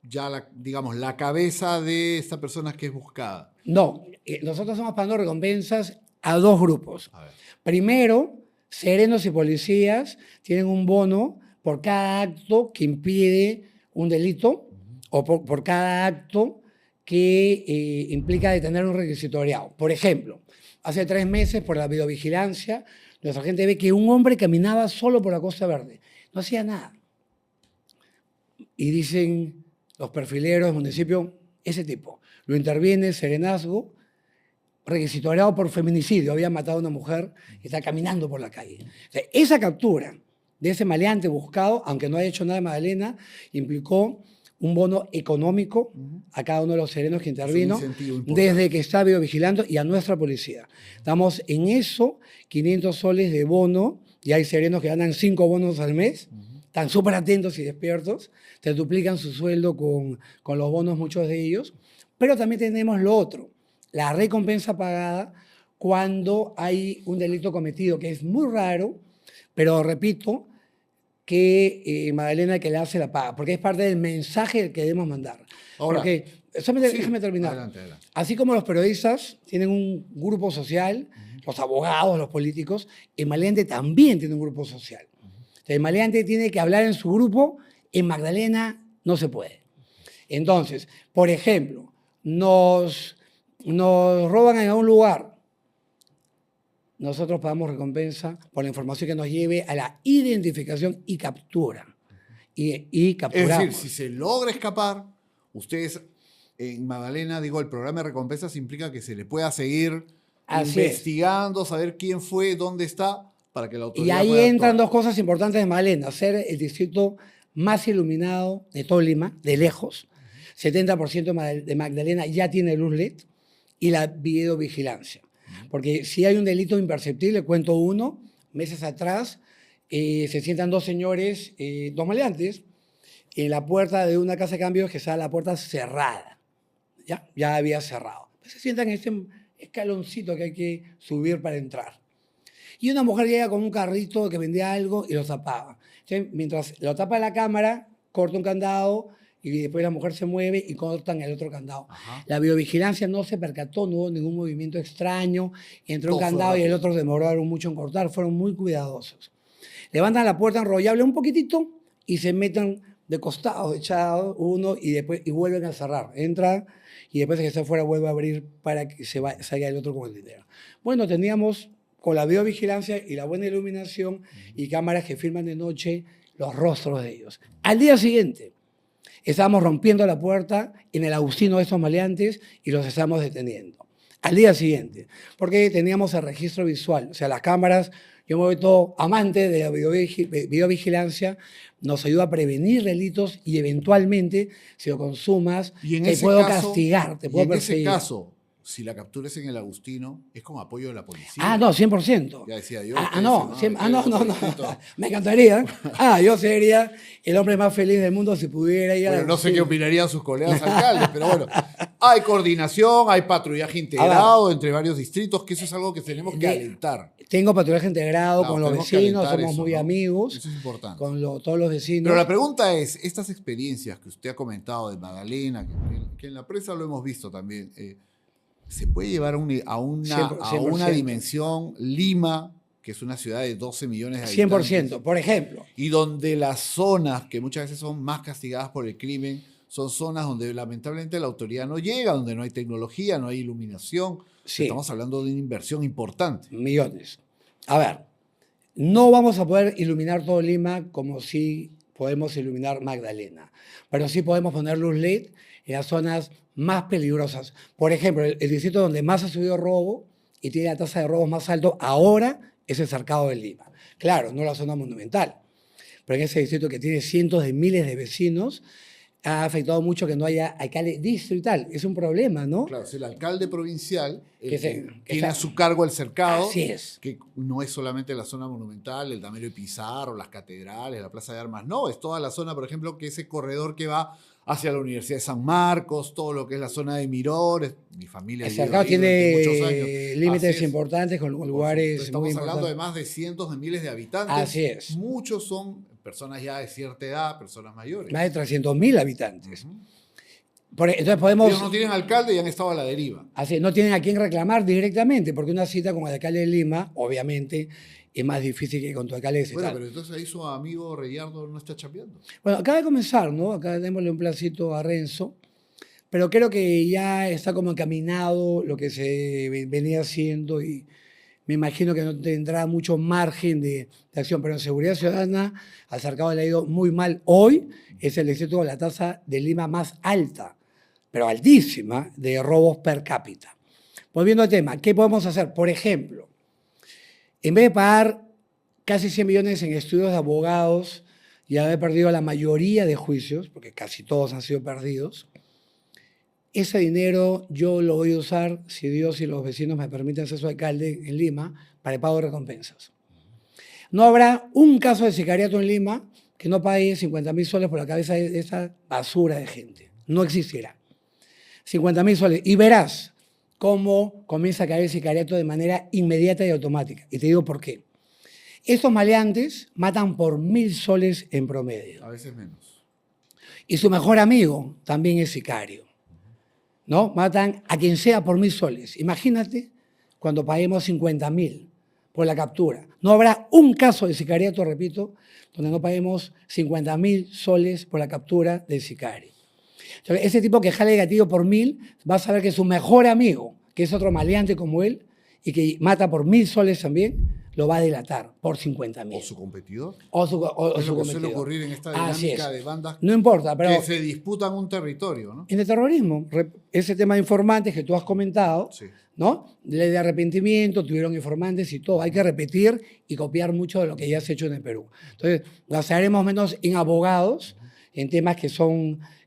ya la cabeza de esta persona que es buscada. No, nosotros estamos pagando recompensas a dos grupos. Primero, serenos y policías tienen un bono por cada acto que impide un delito o por cada acto que implica detener un requisitoriado. Por ejemplo, hace 3 meses, por la videovigilancia, nuestra gente ve que un hombre caminaba solo por la Costa Verde. No hacía nada. Y dicen los perfileros del municipio, ese tipo, lo interviene Serenazgo, requisitoriado por feminicidio, había matado a una mujer y está caminando por la calle. O sea, esa captura de ese maleante buscado, aunque no haya hecho nada de Magdalena, implicó un bono económico a cada uno de los serenos que intervino desde que está videovigilando y a nuestra policía. Estamos en eso, 500 soles de bono, y hay serenos que ganan 5 bonos al mes, están súper atentos y despiertos, te duplican su sueldo con los bonos, muchos de ellos, pero también tenemos lo otro, la recompensa pagada cuando hay un delito cometido, que es muy raro, pero repito, que Magdalena que le hace la paga, porque es parte del mensaje que debemos mandar. Ahora, Porque, solamente sí, déjame terminar. adelante, adelante. Así como los periodistas tienen un grupo social, los abogados, los políticos, el maleante también tiene un grupo social. El maleante tiene que hablar en su grupo, en Magdalena no se puede. Entonces, por ejemplo, nos roban en un lugar, nosotros pagamos recompensa por la información que nos lleve a la identificación y captura. Y Es capturamos. decir, si se logra escapar, ustedes en Magdalena, digo, el programa de recompensas implica que se le pueda seguir Así investigando, saber quién fue, dónde está, para que la Y autoridad ahí pueda entran actuar. dos cosas importantes de Magdalena. Ser el distrito más iluminado de todo Lima, de lejos. 70% de Magdalena ya tiene luz LED y la videovigilancia. Porque si hay un delito imperceptible, cuento uno, meses atrás, se sientan dos señores, dos maleantes, en la puerta de una casa de cambios que estaba la puerta cerrada. Ya había cerrado. Se sientan en este escaloncito que hay que subir para entrar. Y una mujer llega con un carrito que vendía algo y lo tapaba. Entonces, mientras lo tapa la cámara, corta un candado y después la mujer se mueve y cortan el otro candado. Ajá. La videovigilancia no se percató, no hubo ningún movimiento extraño. Entró un Todo fue candado y el rápido. otro demoraron mucho en cortar. Fueron muy cuidadosos. Levantan la puerta enrollable un poquitito y se meten de costado, echados uno y después y vuelven a cerrar. Entra y después de que está afuera vuelve a abrir para que salga el otro con el dinero. Bueno, teníamos con la videovigilancia y la buena iluminación y cámaras que filman de noche los rostros de ellos. Al día siguiente, estábamos rompiendo la puerta en el Agustino de estos maleantes y los estábamos deteniendo. Al día siguiente, porque teníamos el registro visual, o sea, las cámaras, yo me vuelto amante de la videovigilancia, nos ayuda a prevenir delitos y eventualmente, si lo consumas, Y en te ese puedo caso, castigar, te y puedo en ese perseguir. caso, si la captura es en el Agustino, es con apoyo de la policía. Ah, no, 100%. Ya decía yo. Ah, ustedes no, dicen, siem- ah, no, ustedes no, son no. distintos. Me encantaría. Yo sería el hombre más feliz del mundo si pudiera ir a Bueno, no sé qué Agustín. opinarían sus colegas alcaldes, pero bueno, hay coordinación, hay patrullaje integrado entre varios distritos, que eso es algo que tenemos que alentar. Tengo patrullaje integrado Claro, con los tenemos que vecinos, alentar somos eso, muy ¿no? amigos Eso es importante. con todos los vecinos. Pero la pregunta es, estas experiencias que usted ha comentado de Magdalena, que en la prensa lo hemos visto también, ¿se puede llevar a una 100%. dimensión Lima, que es una ciudad de 12 millones de 100%. habitantes? Por ejemplo, Y donde las zonas que muchas veces son más castigadas por el crimen son zonas donde lamentablemente la autoridad no llega, donde no hay tecnología, no hay iluminación. Sí. Estamos hablando de una inversión importante. millones. A ver, no vamos a poder iluminar todo Lima como si podemos iluminar Magdalena, pero sí podemos poner luz LED en las zonas más peligrosas. Por ejemplo, el distrito donde más ha subido robo y tiene la tasa de robos más alto ahora es el Cercado de Lima. Claro, no la zona monumental, pero en ese distrito que tiene cientos de miles de vecinos, ha afectado mucho que no haya alcalde distrital. Es un problema, ¿no? Claro, es el alcalde provincial el Que que que tiene a su cargo el cercado, Así es. que no es solamente la zona monumental, el Damero de Pizarro, las catedrales, la Plaza de Armas, no, es toda la zona, por ejemplo, que ese corredor que va hacia la Universidad de San Marcos, todo lo que es la zona de Mirón, mi familia El ha vivido Cercado ahí durante muchos tiene años. límites Así es. importantes con Por lugares supuesto, estamos muy hablando de importantes. más de cientos de miles de habitantes. Así es. Muchos son personas ya de cierta edad, personas mayores. Más de 300.000 habitantes. Ujú. Entonces podemos... Ellos no tienen alcalde y han estado a la deriva. Así, no tienen a quién reclamar directamente, porque una cita con el alcalde de Lima, obviamente, es más difícil que con tu alcalde de Bueno, Cital. pero entonces ahí su amigo Reyardo no está chambeando. Bueno, acaba de comenzar, ¿no? Acá démosle un placito a Renzo, pero creo que ya está como encaminado lo que se venía haciendo y me imagino que no tendrá mucho margen de acción, pero en seguridad ciudadana, al Cercado le ha ido muy mal. Hoy es el distrito con la tasa de Lima más alta, pero altísima, de robos per cápita. Volviendo al tema, ¿qué podemos hacer? Por ejemplo, en vez de pagar casi 100 millones en estudios de abogados y haber perdido la mayoría de juicios, porque casi todos han sido perdidos, ese dinero yo lo voy a usar, si Dios y los vecinos me permiten ser su alcalde en Lima, para el pago de recompensas. No habrá un caso de sicariato en Lima que no pague 50.000 soles por la cabeza de esa basura de gente. No existirá. 50.000 soles. Y verás cómo comienza a caer el sicariato de manera inmediata y automática. Y te digo por qué. Estos maleantes matan por 1.000 soles en promedio. A veces menos. Y su mejor amigo también es sicario, ¿no? Matan a quien sea por 1.000 soles. Imagínate cuando paguemos 50.000 por la captura. No habrá un caso de sicariato, repito, donde no paguemos 50.000 soles por la captura del sicario. Entonces, ese tipo que jale gatillo por 1.000 va a saber que su mejor amigo, que es otro maleante como él, y que mata por 1.000 soles también, lo va a delatar por 50.000. ¿O su competidor? O su Es lo que suele competidor. ocurrir en esta Así dinámica es. de bandas No importa, pero que se disputan un territorio, ¿no? en el terrorismo, ese tema de informantes que tú has comentado, Sí. ¿no? Ley de arrepentimiento, tuvieron informantes y todo. Hay que repetir y copiar mucho de lo que ya se ha hecho en el Perú. Entonces, basaremos menos en abogados, en temas que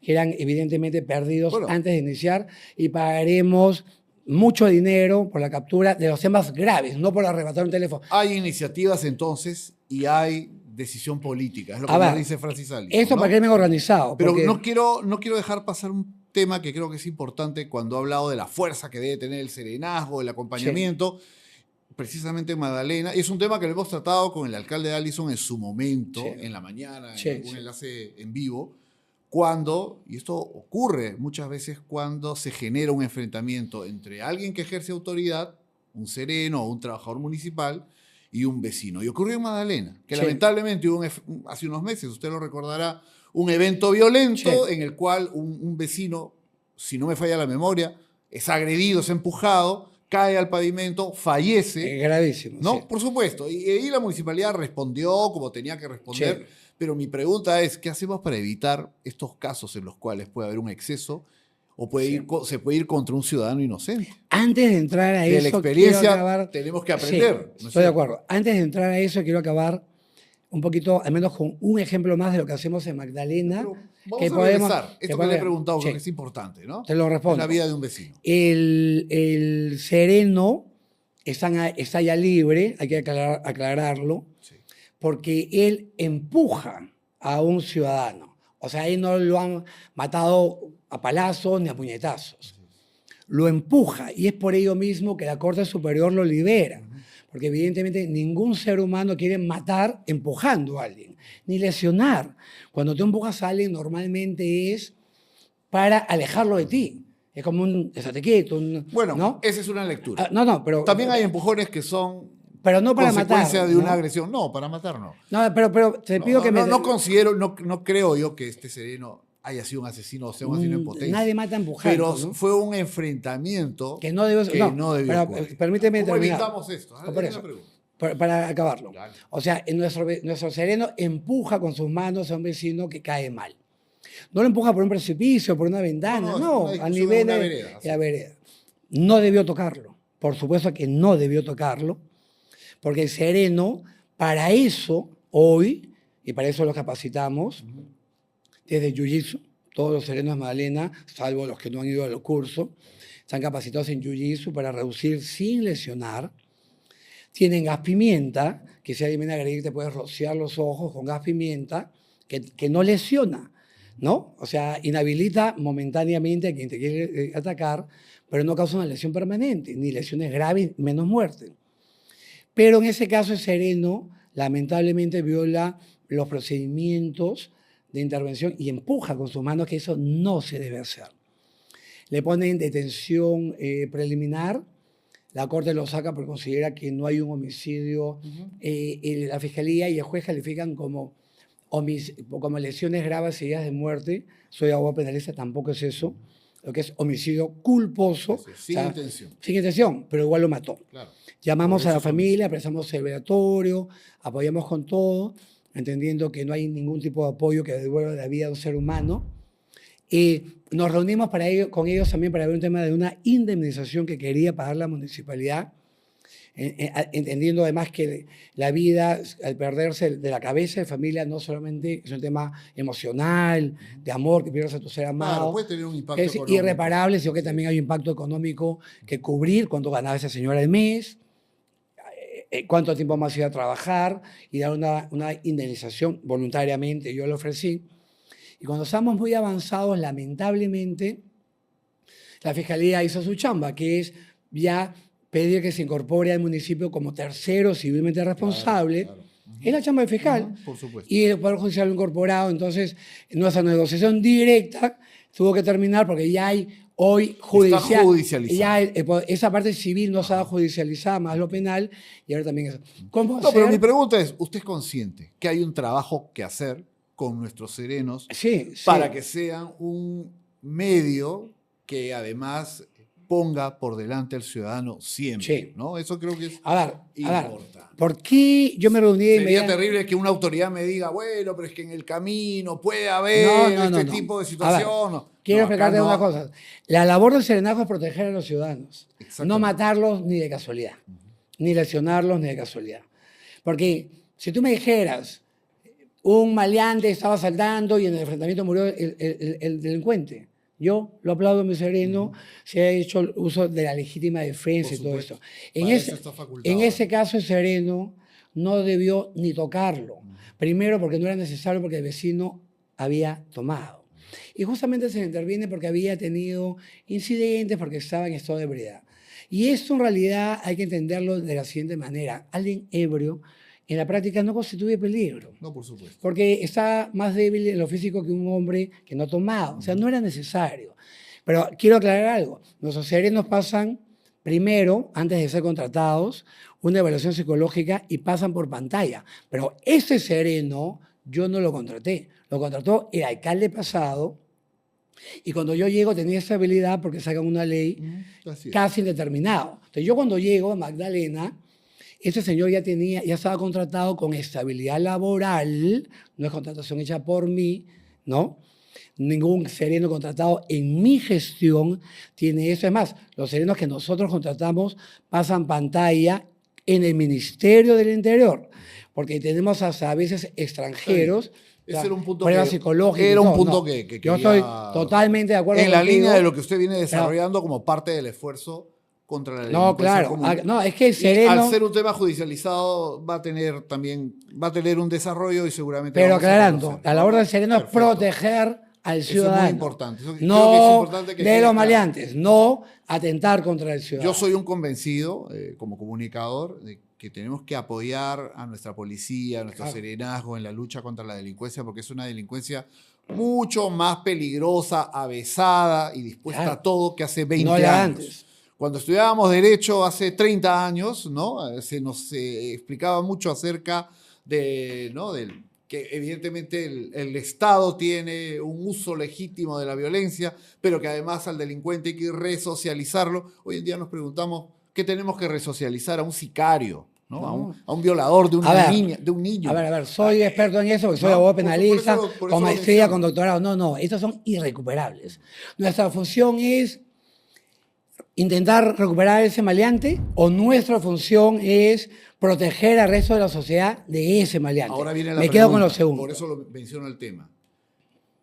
eran evidentemente perdidos Bueno. antes de iniciar, y pagaremos mucho dinero por la captura de los temas graves, no por arrebatar un teléfono. Hay iniciativas entonces y hay decisión política, es lo que A nos ver, dice Francis Alito, esto ¿no? para crimen organizado. Pero porque- no quiero dejar pasar un tema que creo que es importante cuando ha hablado de la fuerza que debe tener el serenazgo, el acompañamiento, precisamente en Magdalena. Y es un tema que lo hemos tratado con el alcalde Allison en su momento, Sí. en la mañana, Sí, en algún sí. enlace en vivo, cuando, y esto ocurre muchas veces cuando se genera un enfrentamiento entre alguien que ejerce autoridad, un sereno o un trabajador municipal, y un vecino. Y ocurrió en Magdalena, que Sí. lamentablemente hubo hace unos meses, usted lo recordará, un evento violento Sí. en el cual un vecino, si no me falla la memoria, es agredido, es empujado, cae al pavimento, fallece. Gravísimo. ¿No? Sí. Por supuesto. Y ahí la municipalidad respondió como tenía que responder. Sí. Pero mi pregunta es, ¿qué hacemos para evitar estos casos en los cuales puede haber un exceso o se puede ir contra un ciudadano inocente? Antes de entrar a De la eso, experiencia quiero acabar. tenemos que aprender. ¿no es Sí, estoy de cierto? acuerdo. Antes de entrar a eso, quiero acabar un poquito, al menos con un ejemplo más de lo que hacemos en Magdalena. Pero vamos que a podemos- regresar. que Esto que le he podemos- preguntado creo sí, que es importante, ¿no? te lo respondo. Es la vida de un vecino. El sereno está ya libre, hay que aclararlo, Sí. porque él empuja a un ciudadano. O sea, ahí no lo han matado a palazos ni a puñetazos. Lo empuja y es por ello mismo que la Corte Superior lo libera. Porque evidentemente ningún ser humano quiere matar empujando a alguien, ni lesionar. Cuando tú empujas a alguien normalmente es para alejarlo de ti. Es como un estate quieto. Bueno, ¿no? esa es una lectura. No, pero... También hay empujones que son pero no para consecuencia matar, de una ¿no? agresión. No, para matar no. No, pero te pido que me... No considero, no creo yo que este sereno haya sido un asesino o sea un asesino en potencia. Nadie mata empujando, Pero ¿no? fue un enfrentamiento Que no debió pero, ocurrir. Permíteme ¿Cómo terminar. evitamos esto? Por Una eso, pregunta. para acabarlo. Dale. O sea, nuestro sereno empuja con sus manos a un vecino que cae mal. No lo empuja por un precipicio, por una ventana, No, no, es una a discusión nivel en una de vereda, la vereda. No debió tocarlo. Por supuesto que no debió tocarlo, porque el sereno, para eso, hoy, y para eso lo capacitamos, desde Jiu-Jitsu, todos los serenos de Magdalena, salvo los que no han ido a los cursos, están capacitados en Jiu-Jitsu para reducir sin lesionar. Tienen gas pimienta, que si alguien viene a agredir te puedes rociar los ojos con gas pimienta, que no lesiona, ¿no? O sea, inhabilita momentáneamente a quien te quiere atacar, pero no causa una lesión permanente, ni lesiones graves, menos muerte. Pero en ese caso el sereno lamentablemente viola los procedimientos de intervención y empuja con sus manos, que eso no se debe hacer. Le ponen detención preliminar, la Corte lo saca porque considera que no hay un homicidio, la Fiscalía y el juez califican como lesiones graves seguidas de muerte. Soy abogado penalista, tampoco es eso. Lo que es homicidio culposo. Sin intención. Sin intención, pero igual lo mató. Claro. Llamamos Por a la eso familia, prestamos el velatorio, apoyamos con todo, entendiendo que no hay ningún tipo de apoyo que devuelva la vida de un ser humano. Y nos reunimos con ellos también para ver un tema de una indemnización que quería pagar la municipalidad, entendiendo además que la vida, al perderse de la cabeza de familia, no solamente es un tema emocional, de amor, que pierdes a tu ser amado, Claro, puede tener un impacto es económico. irreparable, sino que también hay un impacto económico que cubrir cuánto ganaba esa señora al mes, cuánto tiempo más iba a trabajar y dar una indemnización voluntariamente. Yo lo ofrecí. Y cuando estamos muy avanzados, lamentablemente, la Fiscalía hizo su chamba, que es ya pedir que se incorpore al municipio como tercero civilmente responsable. Claro. Es la chamba del fiscal. Por supuesto. Y el Poder Judicial lo incorporado. Entonces, nuestra negociación directa tuvo que terminar porque ya hay hoy Está judicializado. Ya esa parte civil no se ha judicializado, más lo penal, y ahora también eso. ¿Cómo No, pero hacer? mi pregunta es, ¿usted es consciente que hay un trabajo que hacer con nuestros serenos Sí, sí. para que sean un medio que además ponga por delante al ciudadano siempre? Sí. ¿No? Eso creo que es A ver, importante. ¿por qué yo me reuní de Sería inmediato? terrible que una autoridad me diga, bueno, pero es que en el camino puede haber este tipo de situación. A ver, quiero explicarte una cosa. La labor del serenazgo es proteger a los ciudadanos. No matarlos ni de casualidad. Ni lesionarlos ni de casualidad. Porque si tú me dijeras, un maleante estaba saltando y en el enfrentamiento murió el delincuente. Yo lo aplaudo, mi sereno, se ha hecho uso de la legítima defensa y todo esto. En ese caso, el sereno no debió ni tocarlo. Primero, porque no era necesario, porque el vecino había tomado. Y justamente se le interviene porque había tenido incidentes, porque estaba en estado de ebriedad. Y esto en realidad hay que entenderlo de la siguiente manera. Alguien ebrio en la práctica no constituye peligro. No, por supuesto. Porque está más débil en lo físico que un hombre que no ha tomado. O sea, no era necesario. Pero quiero aclarar algo. Nuestros serenos pasan primero, antes de ser contratados, una evaluación psicológica y pasan por pantalla. Pero ese sereno yo no lo contraté. Lo contrató el alcalde pasado. Y cuando yo llego tenía esa habilidad porque sacan una ley casi indeterminada. Entonces yo cuando llego a Magdalena, ese señor ya estaba contratado con estabilidad laboral, no es contratación hecha por mí, ¿no? Ningún sereno contratado en mi gestión tiene eso. Es más, los serenos que nosotros contratamos pasan pantalla en el Ministerio del Interior, porque tenemos hasta a veces extranjeros. Ese era un punto pruebas psicológicas. Era un punto que yo estoy totalmente de acuerdo en la contigo, línea de lo que usted viene desarrollando como parte del esfuerzo contra la delincuencia No, claro. común. No, es que el sereno... Al ser un tema judicializado va a tener un desarrollo y seguramente... Pero aclarando, la labor del sereno es proteger al ciudadano. Eso es muy importante. Eso, no creo que es importante que de los maleantes, no atentar contra el ciudadano. Yo soy un convencido, como comunicador, de que tenemos que apoyar a nuestra policía, a nuestro serenazgo en la lucha contra la delincuencia, porque es una delincuencia mucho más peligrosa, avesada y dispuesta a todo que hace 20 años. Antes. Cuando estudiábamos Derecho hace 30 años, ¿no? Se nos explicaba mucho acerca de, ¿no? que evidentemente el Estado tiene un uso legítimo de la violencia, pero que además al delincuente hay que resocializarlo. Hoy en día nos preguntamos, ¿qué tenemos que resocializar? A un sicario, ¿no? No. A un violador de una niña, de un niño. A ver, soy experto en eso, porque soy abogado penalista, con maestría, con doctorado. No, estos son irrecuperables. Nuestra función es intentar recuperar ese maleante, o nuestra función es proteger al resto de la sociedad de ese maleante. Ahora viene la Me pregunta, quedo con lo segundo. Por eso lo menciono el tema.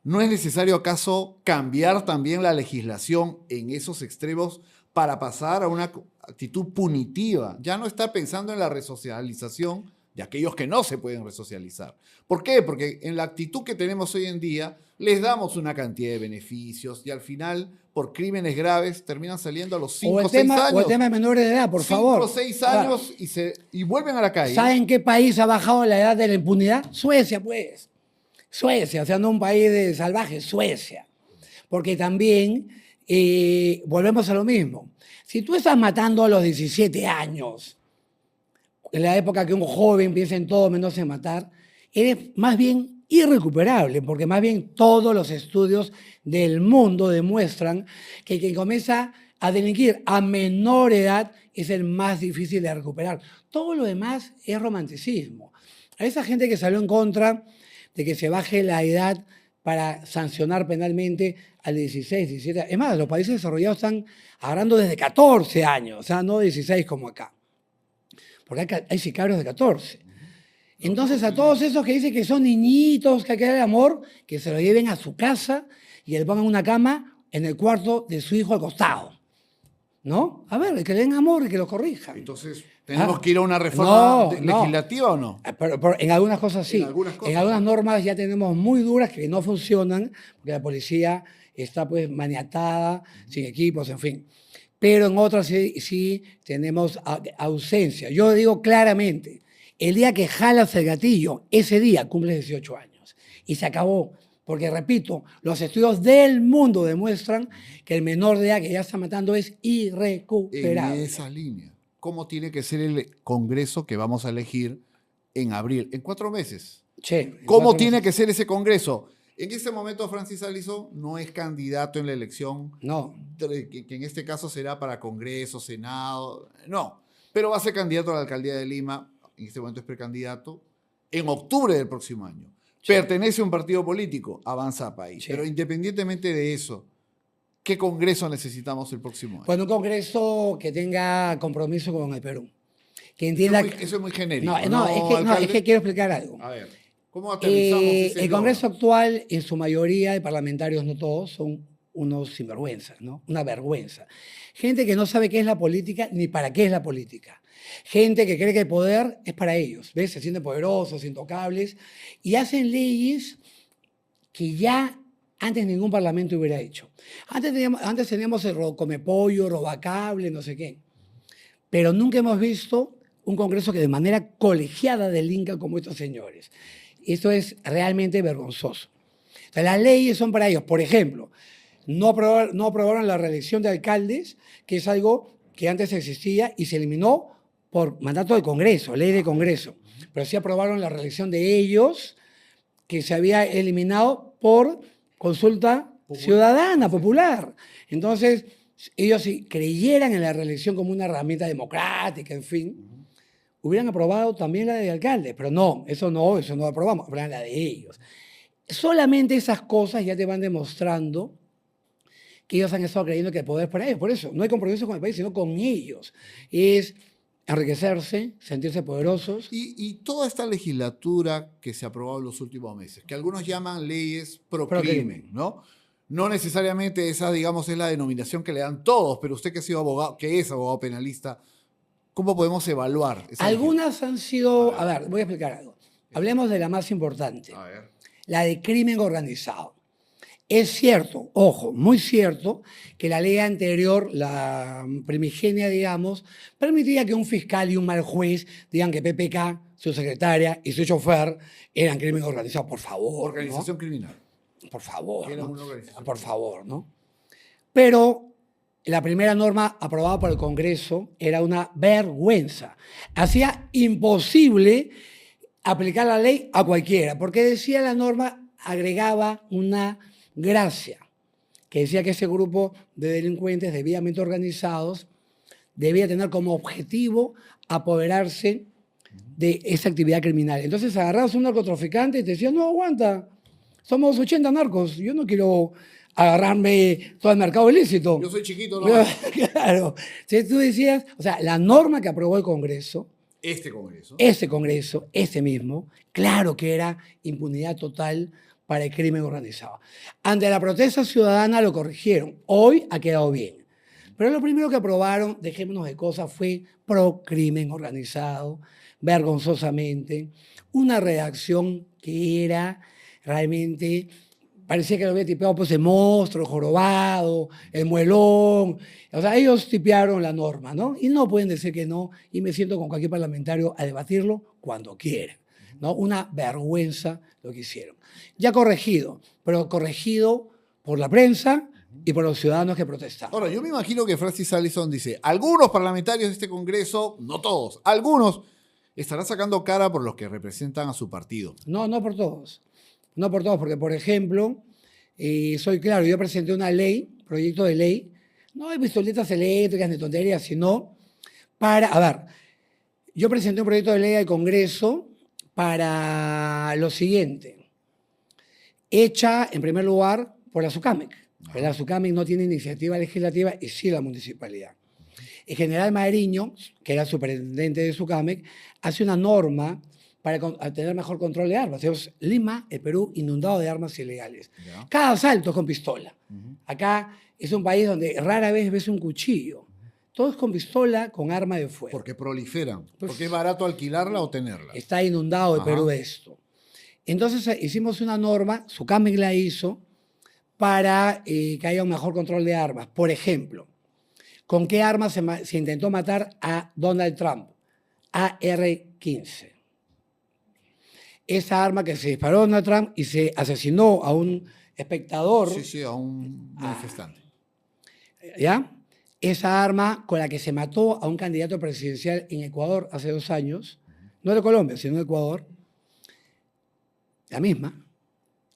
¿No es necesario acaso cambiar también la legislación en esos extremos para pasar a una actitud punitiva? Ya no estar pensando en la resocialización de aquellos que no se pueden resocializar. ¿Por qué? Porque en la actitud que tenemos hoy en día les damos una cantidad de beneficios y al final, por crímenes graves, terminan saliendo a los 5 o 6 años. O el tema de menores de edad, por favor. 5 o 6 años y vuelven a la calle. ¿Saben qué país ha bajado la edad de la impunidad? Suecia, pues. Suecia, o sea, no un país de salvajes, Suecia. Porque también volvemos a lo mismo. Si tú estás matando a los 17 años, en la época que un joven piensa en todo menos en matar, eres más bien irrecuperable, porque más bien todos los estudios del mundo demuestran que quien comienza a delinquir a menor edad es el más difícil de recuperar. Todo lo demás es romanticismo. A esa gente que salió en contra de que se baje la edad para sancionar penalmente al 16, 17. Es más, los países desarrollados están agarrando desde 14 años, o sea, no 16 como acá. Porque hay sicarios de 14. Entonces, a todos esos que dicen que son niñitos, que hay que darle amor, que se lo lleven a su casa y le pongan una cama en el cuarto de su hijo al costado. ¿No? A ver, que le den amor y que lo corrijan. Entonces, ¿tenemos que ir a una reforma legislativa o no? Pero en algunas cosas sí. En algunas normas ya tenemos muy duras que no funcionan, porque la policía está pues maniatada, sin equipos, en fin. Pero en otras sí tenemos ausencia. Yo digo claramente, El día que jalas el gatillo, ese día cumples 18 años. Y se acabó. Porque, repito, los estudios del mundo demuestran que el menor de edad que ya está matando es En irrecuperable. esa línea, ¿cómo tiene que ser el Congreso que vamos a elegir en abril, en 4 meses? Che, en ¿Cómo 4 tiene meses. que ser ese Congreso? En este momento, Francis Allison no es candidato en la elección, No. que en este caso será para Congreso, Senado, no, pero va a ser candidato a la alcaldía de Lima, en este momento es precandidato, en octubre del próximo año. Sí. Pertenece a un partido político, Avanza País. Sí. Pero independientemente de eso, ¿qué Congreso necesitamos el próximo año? Bueno, un Congreso que tenga compromiso con el Perú. Que Eso entienda... eso es muy genérico. No, es alcalde? que quiero explicar algo. A ver, ¿cómo aterrizamos ese El eslogan? Congreso actual, en su mayoría de parlamentarios, no todos, son unos sinvergüenzas, ¿no? Una vergüenza. Gente que no sabe qué es la política ni para qué es la política. Gente que cree que el poder es para ellos, ¿ves? Se sienten poderosos, intocables, y hacen leyes que ya antes ningún parlamento hubiera hecho. Antes teníamos el comepollo, robacable, no sé qué. Pero nunca hemos visto un Congreso que de manera colegiada delinca como estos señores. Esto es realmente vergonzoso. O sea, las leyes son para ellos. Por ejemplo, no aprobaron la reelección de alcaldes, que es algo que antes existía y se eliminó por mandato del Congreso, ley de Congreso. Pero sí aprobaron la reelección de ellos, que se había eliminado por consulta ciudadana, popular. Entonces, ellos si creyeran en la reelección como una herramienta democrática, en fin, hubieran aprobado también la de alcalde, pero no lo aprobamos, aprobaron la de ellos. Solamente esas cosas ya te van demostrando que ellos han estado creyendo que el poder es para ellos. Por eso, no hay compromiso con el país, sino con ellos. Es enriquecerse, sentirse poderosos. Y toda esta legislatura que se ha aprobado en los últimos meses, que algunos llaman leyes pro Pro-crimen. crimen, ¿no? No necesariamente esa, digamos, es la denominación que le dan todos, pero usted que ha sido abogado, que es abogado penalista, ¿cómo podemos evaluar esa Algunas han sido, a ver, voy a explicar algo. Hablemos de la más importante, legislatura? A ver. la de crimen organizado. Es cierto, ojo, muy cierto, que la ley anterior, la primigenia, digamos, permitía que un fiscal y un mal juez digan que PPK, su secretaria y su chofer eran crimen organizado. Por favor, Organización criminal. ¿no? Por favor, Era ¿no? una organización. Por favor, ¿no? Pero la primera norma aprobada por el Congreso era una vergüenza. Hacía imposible aplicar la ley a cualquiera, porque decía la norma, agregaba una gracia, que decía que ese grupo de delincuentes debidamente organizados debía tener como objetivo apoderarse de esa actividad criminal. Entonces agarrabas a un narcotraficante y te decían, no, aguanta, somos 80 narcos, yo no quiero agarrarme todo el mercado ilícito. Yo soy chiquito, ¿no? Claro. Entonces tú decías, o sea, la norma que aprobó el Congreso, Este Congreso. ese Congreso, ese mismo, claro que era impunidad total para el crimen organizado. Ante la protesta ciudadana lo corrigieron. Hoy ha quedado bien. Pero lo primero que aprobaron, dejémonos de cosas, fue pro crimen organizado, vergonzosamente. Una redacción que era realmente, parecía que lo había tipeado pues el monstruo, el jorobado, el muelón. O sea, ellos tipearon la norma, ¿no? Y no pueden decir que no, y me siento con cualquier parlamentario a debatirlo cuando quieran, ¿no? Una vergüenza lo que hicieron. Ya corregido, pero corregido por la prensa y por los ciudadanos que protestaron. Ahora, yo me imagino que Francis Allison dice, algunos parlamentarios de este Congreso, no todos, algunos, estarán sacando cara por los que representan a su partido. No, no por todos. No por todos, porque, por ejemplo, soy claro, yo presenté una ley, proyecto de ley, no de pistoletas eléctricas ni tonterías, sino para, a ver, yo presenté un proyecto de ley al Congreso para lo siguiente, hecha, en primer lugar, por la SUCAMEC. Pero la SUCAMEC no tiene iniciativa legislativa y sí la municipalidad. El general Madriño, que era superintendente de SUCAMEC, hace una norma para tener mejor control de armas. Entonces, Lima, el Perú, inundado de armas ilegales. ¿Ya? Cada asalto es con pistola. Acá es un país donde rara vez ves un cuchillo. Todo es con pistola, con arma de fuego. Porque proliferan. Pues- porque es barato alquilarla o tenerla. Está inundado el Ajá. Perú de esto. Entonces hicimos una norma, SUCAMEC la hizo, para que haya un mejor control de armas. Por ejemplo, ¿con qué arma se intentó matar a Donald Trump? AR-15. esa arma que se disparó a Donald Trump y se asesinó a un espectador, Sí, sí, a un manifestante. ¿ya? Esa arma con la que se mató a un candidato presidencial en Ecuador hace 2 años, no de Colombia, sino de Ecuador, la misma,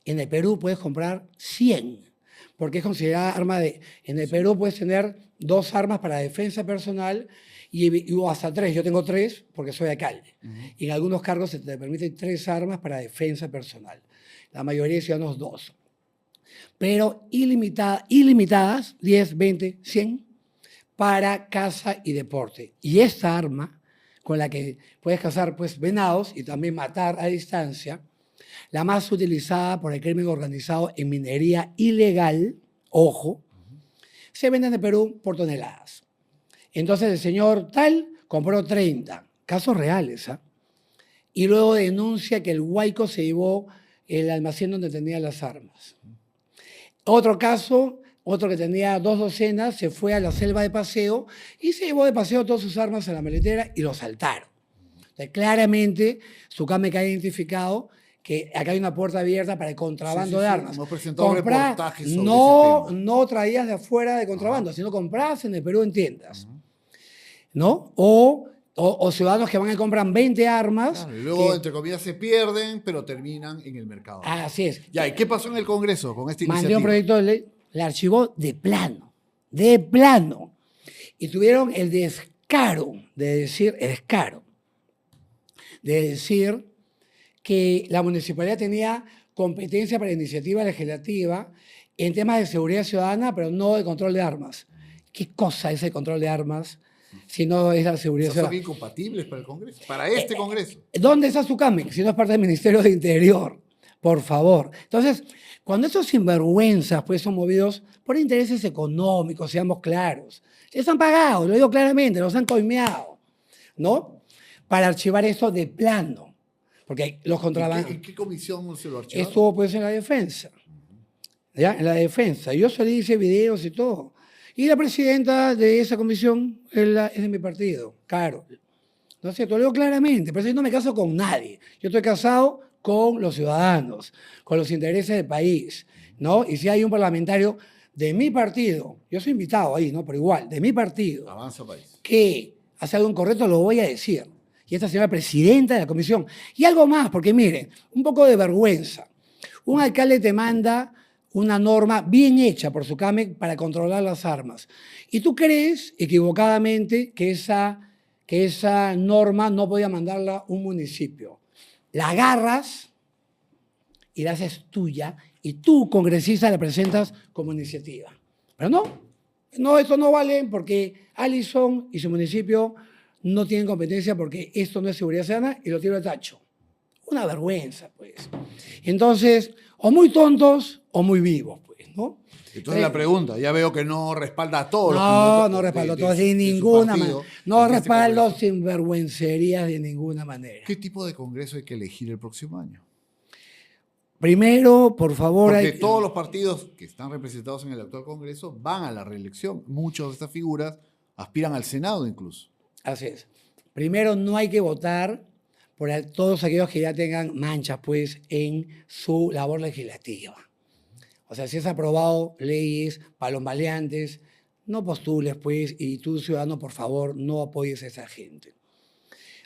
en el Perú puedes comprar 100, porque es considerada arma de... En el Perú puedes tener 2 armas para defensa personal o hasta 3. Yo tengo 3 porque soy alcalde. Y en algunos cargos se te permiten 3 armas para defensa personal. La mayoría de ciudadanos 2. Pero ilimitadas, 10, 20, 100, para caza y deporte. Y esta arma, con la que puedes cazar pues, venados y también matar a distancia, la más utilizada por el crimen organizado en minería ilegal, ojo, se vende en el Perú por toneladas. Entonces el señor tal compró 30, casos reales, ¿ah? Y luego denuncia que el huaico se llevó el almacén donde tenía las armas. Otro caso, otro que tenía 2 docenas, se fue a la selva de paseo y se llevó de paseo todas sus armas a la maletera y lo saltaron. Entonces, claramente, Sucame ha identificado que acá hay una puerta abierta para el contrabando de armas. Hemos presentado reportajes sobre no, ese tema. no traías de afuera de contrabando, sino comprabas en el Perú en tiendas. ¿No? O ciudadanos que van y compran 20 armas. Claro, y luego, que, entre comillas, se pierden, pero terminan en el mercado. así es. Ya, ¿y qué pasó en el Congreso con esta Mandé iniciativa? un proyecto de ley, la archivó de plano. De plano. Y tuvieron el descaro de decir que la municipalidad tenía competencia para iniciativa legislativa en temas de seguridad ciudadana, pero no de control de armas. ¿Qué cosa es el control de armas si no es la seguridad Esos son ciudadana? incompatibles para el Congreso, para este Congreso. ¿Dónde está Sucame? Si no es parte del Ministerio de Interior, por favor. Entonces, cuando esos sinvergüenzas pues, son movidos por intereses económicos, seamos claros, les han pagado, lo digo claramente, los han coimeado, ¿no? Para archivar esto de plano. Porque los contrabandos... ¿En qué comisión se lo archivaron? Estuvo pues en la defensa. ¿Ya? En la defensa. Yo salí, hice videos y todo. Y la presidenta de esa comisión es de mi partido, Carol. No sé, te lo digo claramente, pero yo no me caso con nadie. Yo estoy casado con los ciudadanos, con los intereses del país, ¿no? Y si hay un parlamentario de mi partido, yo soy invitado ahí, ¿no? Pero igual, de mi partido, Avanza País. que hace algo incorrecto, lo voy a decir. Y esta señora presidenta de la comisión. Y algo más, porque miren, un poco de vergüenza. Un alcalde te manda una norma bien hecha por Sucame para controlar las armas. Y tú crees, equivocadamente, que esa norma no podía mandarla un municipio. La agarras y la haces tuya y tú, congresista, la presentas como iniciativa. Pero no, esto no vale porque Allison y su municipio no tienen competencia porque esto no es seguridad ciudadana y lo tiro al tacho. Una vergüenza, pues. Entonces, o muy tontos o muy vivos, pues, ¿no? Entonces la pregunta, ya veo que no respalda a todos los No, candidatos no respaldo a de todos de su ninguna manera. partido No en este respaldo Congreso. sinvergüencerías de ninguna manera. ¿Qué tipo de Congreso hay que elegir el próximo año? Primero, por favor... Porque todos los partidos que están representados en el actual Congreso van a la reelección. Muchas de estas figuras aspiran al Senado incluso. Así es. Primero, no hay que votar por todos aquellos que ya tengan manchas, pues, en su labor legislativa. O sea, si has aprobado leyes para los maleantes, no postules, pues, y tú, ciudadano, por favor, no apoyes a esa gente.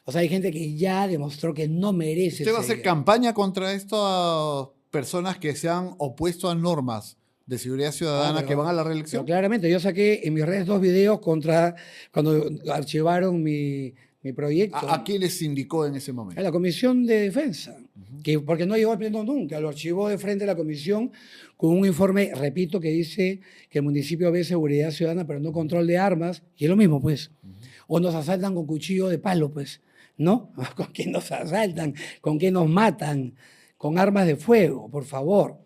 O sea, hay gente que ya demostró que no merece... ¿Usted va a hacer ser- campaña contra estas personas que se han opuesto a normas de seguridad ciudadana pero- que van a la Pero reelección? claramente, yo saqué en mis redes 2 videos contra cuando archivaron mi proyecto. ¿A quiénes se indicó en ese A momento? la Comisión de Defensa, porque no llegó al pleno nunca, lo archivó de frente a la Comisión con un informe, repito, que dice que el municipio ve seguridad ciudadana, pero no control de armas, y es lo mismo, pues. O nos asaltan con cuchillo de palo, pues, ¿no? ¿Con qué nos asaltan? ¿Con qué nos matan? Con armas de fuego, por favor,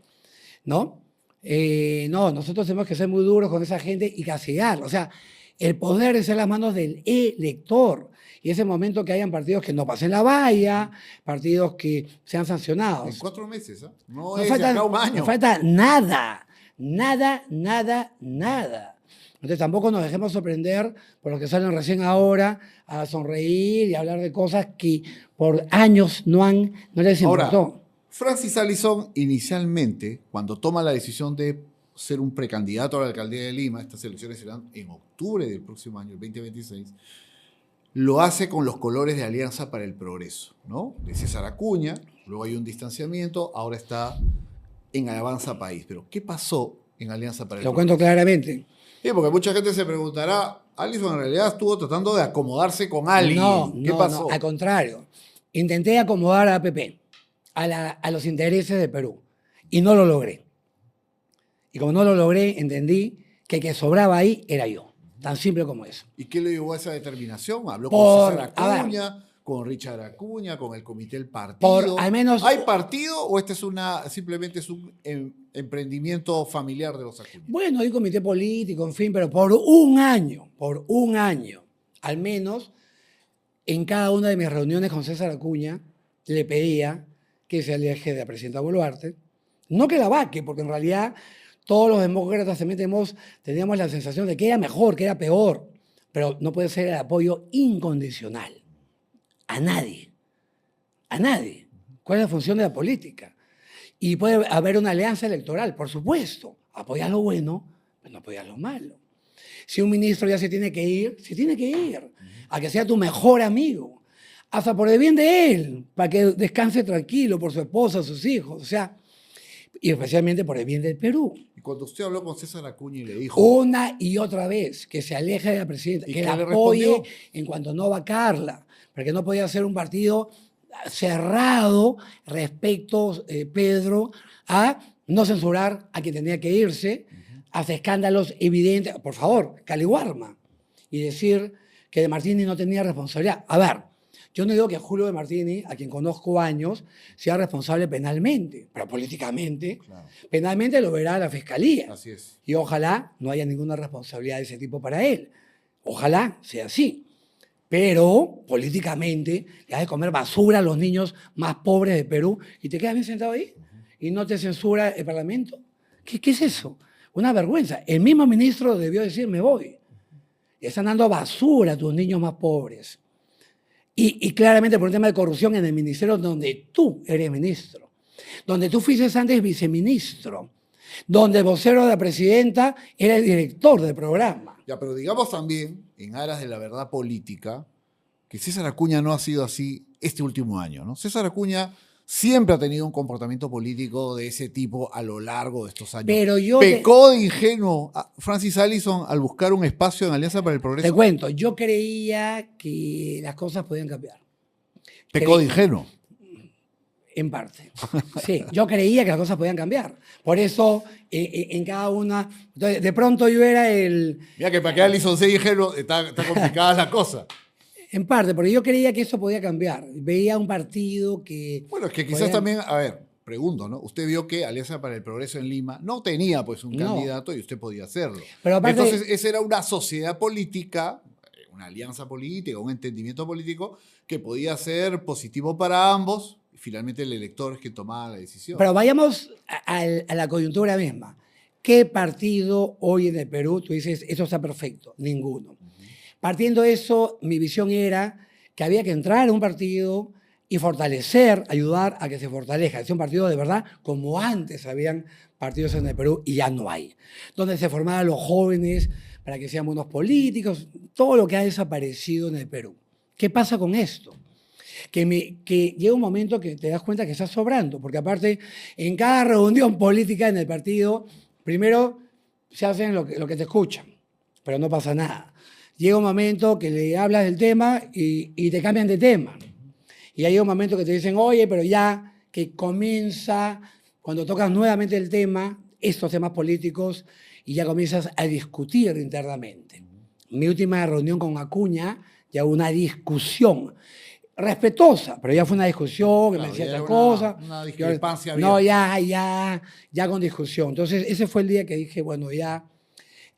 ¿no? No, nosotros tenemos que ser muy duros con esa gente y castigar. O sea, el poder es en las manos del elector. Y ese momento que hayan partidos que no pasen la valla, partidos que sean En sancionados. 4 meses, ¿ah? No No es de acá a un año. falta nada, nada, nada, nada. Entonces tampoco nos dejemos sorprender por los que salen recién ahora a sonreír y a hablar de cosas que por años no les importó. Ahora, Francis Allison inicialmente, cuando toma la decisión de ser un precandidato a la alcaldía de Lima, estas elecciones serán en octubre del próximo año, el 2026, lo hace con los colores de Alianza para el Progreso, ¿no? De César Acuña, luego hay un distanciamiento, ahora está en Avanza País. Pero, ¿qué pasó en Alianza para el Lo Progreso? cuento claramente. Sí, porque mucha gente se preguntará, Allison en realidad estuvo tratando de acomodarse con alguien. No, ¿Qué no, pasó? no, al contrario. Intenté acomodar a APP a los intereses de Perú y no lo logré. Y como no lo logré, entendí que el que sobraba ahí era yo. Tan simple como eso. ¿Y qué le llevó a esa determinación? Habló Por- con César a ver. Acuña, con Richard Acuña, con el comité del partido. Por al menos- ¿Hay partido o este es simplemente es un emprendimiento familiar de los Acuña? Bueno, hay comité político, en fin, pero por un año, al menos, en cada una de mis reuniones con César Acuña, le pedía que se aleje de la presidenta Boluarte. No que la vaque, porque en realidad todos los demócratas también teníamos la sensación de que era mejor, que era peor, pero no puede ser el apoyo incondicional a nadie. A nadie. ¿Cuál es la función de la política? Y puede haber una alianza electoral, por supuesto. Apoyar lo bueno, pero no apoyar lo malo. Si un ministro ya se tiene que ir, a que sea tu mejor amigo, hasta por el bien de él, para que descanse tranquilo por su esposa, sus hijos, o sea, y especialmente por el bien del Perú. Y cuando usted habló con César Acuña y le dijo... Una y otra vez, que se aleje de la presidenta, ¿Y que qué la le apoye respondió? en cuanto no vacarla, porque no podía ser un partido cerrado respecto, Pedro, a no censurar a quien tenía que irse, hace escándalos evidentes, por favor, Caliwarma, y decir que De Martini no tenía responsabilidad. A ver, yo no digo que Julio De Martini, a quien conozco años, sea responsable penalmente, pero políticamente, Claro. penalmente lo verá la Fiscalía. Así es. Y ojalá no haya ninguna responsabilidad de ese tipo para él. Ojalá sea así. Pero políticamente le has de comer basura a los niños más pobres de Perú y te quedas bien sentado ahí y no te censura el Parlamento. ¿Qué es eso? Una vergüenza. El mismo ministro debió decir, me voy. Le están dando basura a tus niños más pobres. Y claramente por un tema de corrupción en el ministerio donde tú eres ministro, donde tú fuiste antes viceministro, donde el vocero de la presidenta era el director del programa. Ya, pero digamos también, en aras de la verdad política, que César Acuña no ha sido así este último año, ¿no? César Acuña siempre ha tenido un comportamiento político de ese tipo a lo largo de estos años. Pero yo ¿Pecó de ingenuo a Francis Allison al buscar un espacio en Alianza para el te Progreso? cuento, yo creía que las cosas podían cambiar. ¿Pecó de ingenuo? En parte. Sí, yo creía que las cosas podían cambiar. Por eso, en cada una... Entonces, de pronto yo era el... Mira que para que Allison sea ingenuo está complicada la cosa. En parte, porque yo creía que eso podía cambiar. Veía un partido que... Bueno, es que quizás podía- también, a ver, pregunto, ¿no? Usted vio que Alianza para el Progreso en Lima no tenía pues un No. candidato y usted podía hacerlo. Pero aparte- Entonces, esa era una sociedad política, una alianza política, un entendimiento político que podía ser positivo para ambos. Y finalmente el elector es que tomaba la decisión. Pero vayamos a la coyuntura misma. ¿Qué partido hoy en el Perú tú dices, eso está perfecto? Ninguno. Partiendo de eso, mi visión era que había que entrar en un partido y fortalecer, ayudar a que se fortalezca. Es un partido de verdad como antes habían partidos en el Perú y ya no hay. Donde se formaban los jóvenes para que sean buenos políticos, todo lo que ha desaparecido en el Perú. ¿Qué pasa con esto? Que llega un momento que te das cuenta que está sobrando, porque aparte en cada reunión política en el partido, primero se hacen lo que te escuchan, pero no pasa nada. Llega un momento que le hablas del tema y te cambian de tema. Y hay un momento que te dicen, oye, pero ya que comienza, cuando tocas nuevamente el tema, estos temas políticos, y ya comienzas a discutir internamente. Mi última reunión con Acuña, ya hubo una discusión respetuosa, pero ya fue una discusión, que Claro, me decía ya tal era cosa. una discrepancia No, abierta. ya con discusión. Entonces, ese fue el día que dije, bueno, ya,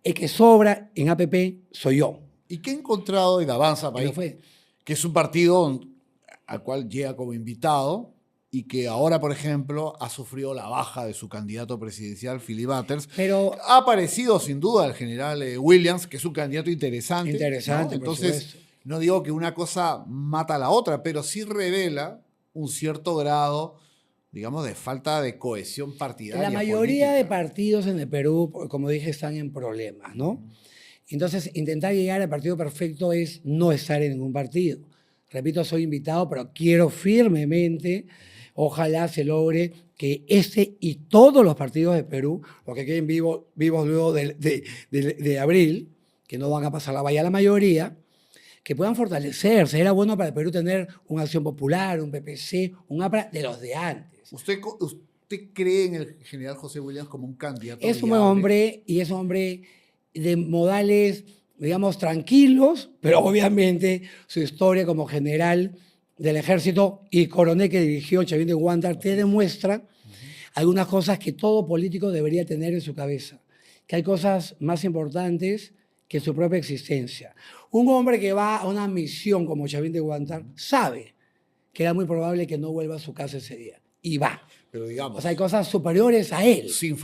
el que sobra en APP soy yo. ¿Y qué he encontrado en Avanza Pero País? fue, Que es un partido al cual llega como invitado y que ahora, por ejemplo, ha sufrido la baja de su candidato presidencial, Philip Butters. Pero Ha aparecido sin duda el general Williams, que es un candidato interesante. interesante, ¿no? por Entonces, supuesto. no digo que una cosa mata a la otra, pero sí revela un cierto grado, digamos, de falta de cohesión partidaria. La mayoría de política. partidos en el Perú, como dije, están en problemas, ¿no? Entonces, intentar llegar al partido perfecto es no estar en ningún partido. Repito, soy invitado, pero quiero firmemente, ojalá se logre que este y todos los partidos de Perú, los que queden vivos luego de abril, que no van a pasar la valla a la mayoría, que puedan fortalecerse. Era bueno para el Perú tener una Acción Popular, un PPC, un APRA de los de antes. ¿Usted cree en el general José Williams como un candidato Es un buen viable? hombre y es un hombre de modales, digamos, tranquilos, pero obviamente su historia como general del ejército y coronel que dirigió Chavín de Huántar te demuestra algunas cosas que todo político debería tener en su cabeza, que hay cosas más importantes que su propia existencia. Un hombre que va a una misión como Chavín de Huántar sabe que era muy probable que no vuelva a su casa ese día, y va. Pero digamos, O sea, hay cosas superiores a él. sin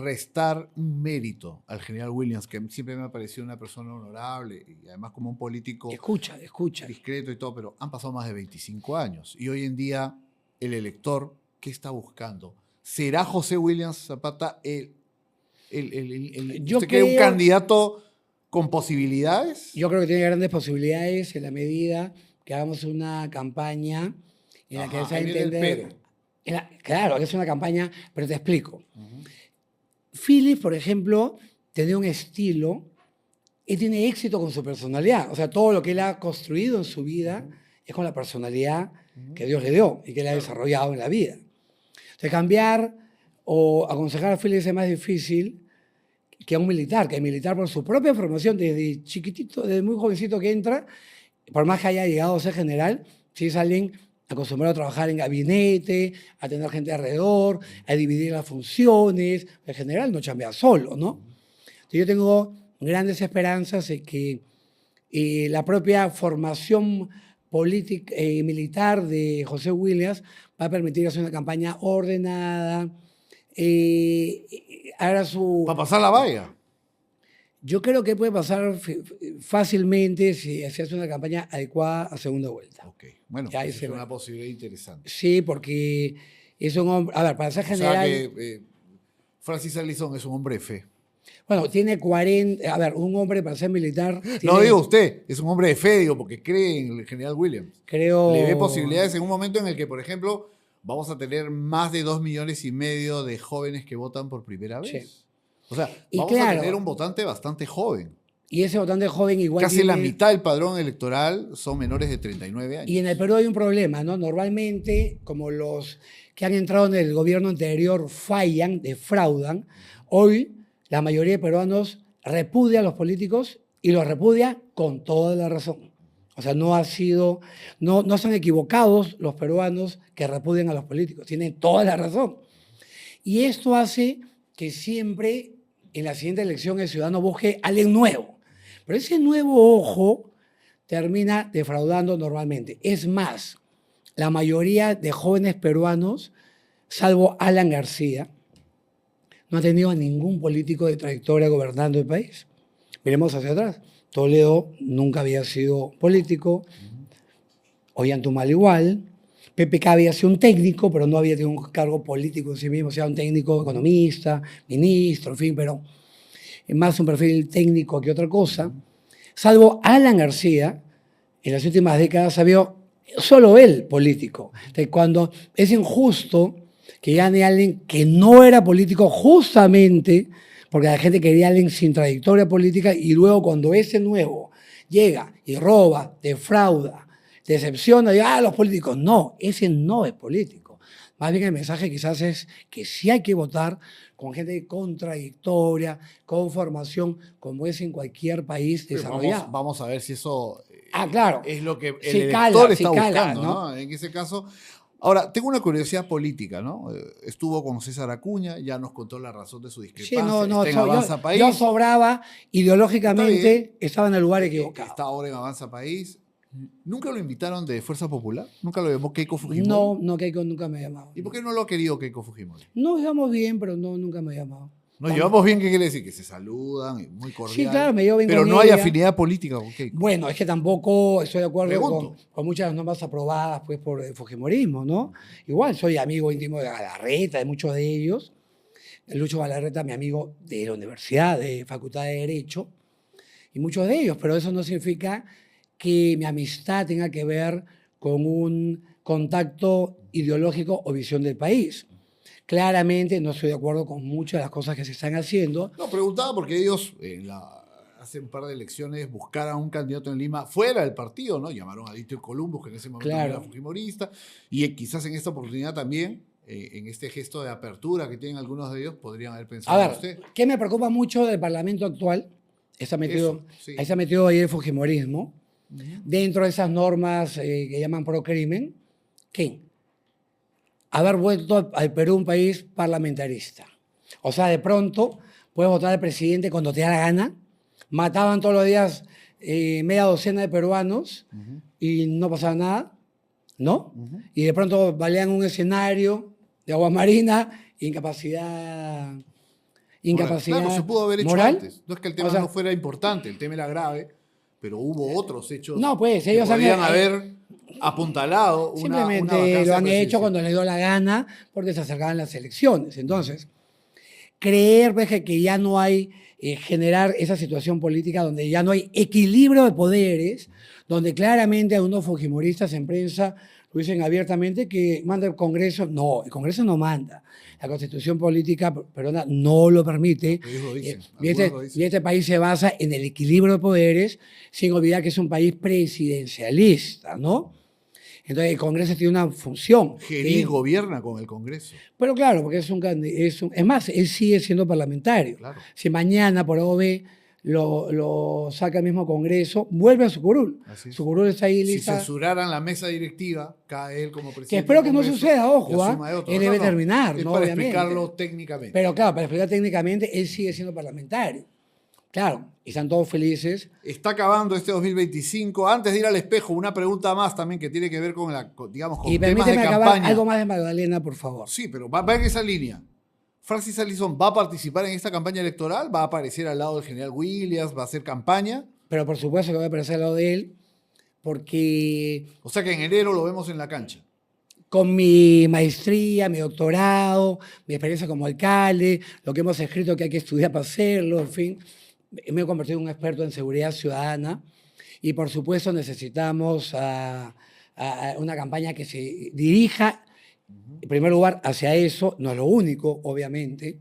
restar un mérito al general Williams, que siempre me ha parecido una persona honorable y además como un político Escucha. discreto y todo, pero han pasado más de 25 años y hoy en día el elector, ¿qué está buscando? ¿Será José Williams Zapata Yo ¿usted cree un creo- candidato con posibilidades? Yo creo que tiene grandes posibilidades en la medida que hagamos una campaña en la que Ajá, se va a ahí viene el entender. pero. Claro, que es una campaña, pero te explico. Philip, por ejemplo, tenía un estilo y tiene éxito con su personalidad. O sea, todo lo que él ha construido en su vida es con la personalidad que Dios le dio y que él ha desarrollado en la vida. Entonces, cambiar o aconsejar a Philip es más difícil que a un militar, que el militar por su propia formación, desde chiquitito, desde muy jovencito que entra, por más que haya llegado a ser general, si es alguien acostumbrado a trabajar en gabinete, a tener gente alrededor, a dividir las funciones, el general no chambea solo, ¿no? Entonces, yo tengo grandes esperanzas de que la propia formación política y militar de José Williams va a permitir hacer una campaña ordenada, haga su... Para pasar la valla. Yo creo que puede pasar fácilmente si se hace una campaña adecuada a segunda vuelta. Ok, bueno, Ya, pues ese es va. una posibilidad interesante. Sí, porque es un hombre... A ver, para ser O sea general... que Francis Allison es un hombre de fe. Bueno, tiene 40... A ver, un hombre para ser militar... No tiene, digo usted, es un hombre de fe, digo, porque cree en el general Williams. creo... Le ve posibilidades en un momento en el que, por ejemplo, vamos a tener más de 2,5 millones de jóvenes que votan por primera vez. Sí. O sea, Y vamos a claro, tener un votante bastante joven. Y ese votante joven igual Casi la tiene- mitad del padrón electoral son menores de 39 años. Y en el Perú hay un problema, ¿no? Normalmente, como los que han entrado en el gobierno anterior fallan, defraudan, hoy la mayoría de peruanos repudia a los políticos y los repudia con toda la razón. O sea, no están equivocados los peruanos que repudian a los políticos, tienen toda la razón. Y esto hace que siempre en la siguiente elección el ciudadano busque a alguien nuevo. Pero ese nuevo ojo termina defraudando normalmente. Es más, la mayoría de jóvenes peruanos, salvo Alan García, no ha tenido a ningún político de trayectoria gobernando el país. Miremos hacia atrás. Toledo nunca había sido político, Ollantaytamala igual, PPK había sido un técnico, pero no había tenido un cargo político en sí mismo, o sea, un técnico economista, ministro, en fin, pero más un perfil técnico que otra cosa. Salvo Alan García, en las últimas décadas ha habido solo él político. Entonces, cuando es injusto que gane alguien que no era político justamente porque la gente quería a alguien sin trayectoria política y luego cuando ese nuevo llega y roba, defrauda, decepciona, y los políticos, no, ese no es político. Más bien el mensaje quizás es que sí hay que votar con gente con trayectoria, con formación, como es en cualquier país desarrollado. Vamos a ver si eso Claro. es lo que el Sí elector cala, está sí cala, buscando, ¿no? ¿no? En ese caso. Ahora, tengo una curiosidad política, ¿no? Estuvo con César Acuña, ya nos contó la razón de su discrepancia. Sí, no, está en Avanza yo País. sobraba, Está ideológicamente bien. estaba en el lugar equivocado. Está ahora en Avanza País. ¿Nunca lo invitaron de Fuerza Popular? ¿Nunca lo llamó Keiko Fujimori? No, no, Keiko nunca me ha llamado. ¿Y por qué no lo ha querido Keiko Fujimori? Nos llevamos bien, pero no, nunca me ha llamado. Nos llevamos bien, ¿qué quiere decir? Que se saludan, es muy cordial. Sí, claro, me llevo bien pero con no hay ella. afinidad política con Keiko. Bueno, es que tampoco estoy de acuerdo Pregunto. con muchas normas aprobadas pues, por el fujimorismo, ¿no? Igual soy amigo íntimo de Galarreta, de muchos de ellos. Lucho Galarreta, mi amigo de la universidad, de Facultad de Derecho, y muchos de ellos, pero eso no significa que mi amistad tenga que ver con un contacto ideológico o visión del país. Claramente no estoy de acuerdo con muchas de las cosas que se están haciendo. No, preguntaba porque ellos hace un par de elecciones buscaron un candidato en Lima fuera del partido, ¿no? Llamaron a Dieter Columbus, que en ese momento Claro. era fujimorista, y quizás en esta oportunidad también, en este gesto de apertura que tienen algunos de ellos, podrían haber pensado A en ver, usted. ¿qué me preocupa mucho del Parlamento actual? Ahí se ha metido, Eso, sí. ahí se ha metido ahí el fujimorismo, dentro de esas normas que llaman pro-crimen, que haber vuelto al Perú un país parlamentarista. O sea, de pronto puedes votar al presidente cuando te da la gana. Mataban todos los días media docena de peruanos y no pasaba nada, ¿no? Y de pronto valían un escenario de agua marina, incapacidad Claro, se pudo haber hecho moral. antes. No es que el tema O sea, no fuera importante, el tema era grave, pero hubo otros hechos No, pues, que ellos han- podrían haber apuntalado una simplemente vacancia lo han hecho presidencial. cuando les dio la gana porque se acercaban las elecciones. Entonces, creer pues, que ya no hay, generar esa situación política donde ya no hay equilibrio de poderes, donde claramente algunos fujimoristas en prensa lo dicen abiertamente que manda el Congreso. No, el Congreso no manda. La Constitución política peruana no lo permite. Ellos lo dicen, Y algunos lo dicen. este país se basa en el equilibrio de poderes, sin olvidar que es un país presidencialista, ¿no? Entonces el Congreso tiene una función. Gerí gobierna con el Congreso. Pero claro, porque es más, él sigue siendo parlamentario. Claro. Si mañana por OB lo saca el mismo Congreso, vuelve a su curul. Así es. Su curul está ahí Si lista. censuraran la mesa directiva, cae él como presidente. Que espero del que no Congreso suceda, ojo, y asuma de otro. él debe terminar, Es ¿no? para Obviamente. explicarlo técnicamente. Pero claro, para explicar técnicamente, él sigue siendo parlamentario. Claro, y están todos felices. Está acabando este 2025. Antes de ir al espejo, una pregunta más también que tiene que ver con, digamos, con Y temas de permíteme acabar campaña. algo más de Magdalena, por favor. Sí, pero va en esa línea. Francis Allison va a participar en esta campaña electoral, va a aparecer al lado del general Williams, va a hacer campaña. Pero por supuesto que voy a aparecer al lado de él, porque O sea que en enero lo vemos en la cancha. con mi maestría, mi doctorado, mi experiencia como alcalde, lo que hemos escrito que hay que estudiar para hacerlo, en fin, me he convertido en un experto en seguridad ciudadana y por supuesto necesitamos a una campaña que se dirija, en primer lugar, hacia eso, no es lo único, obviamente,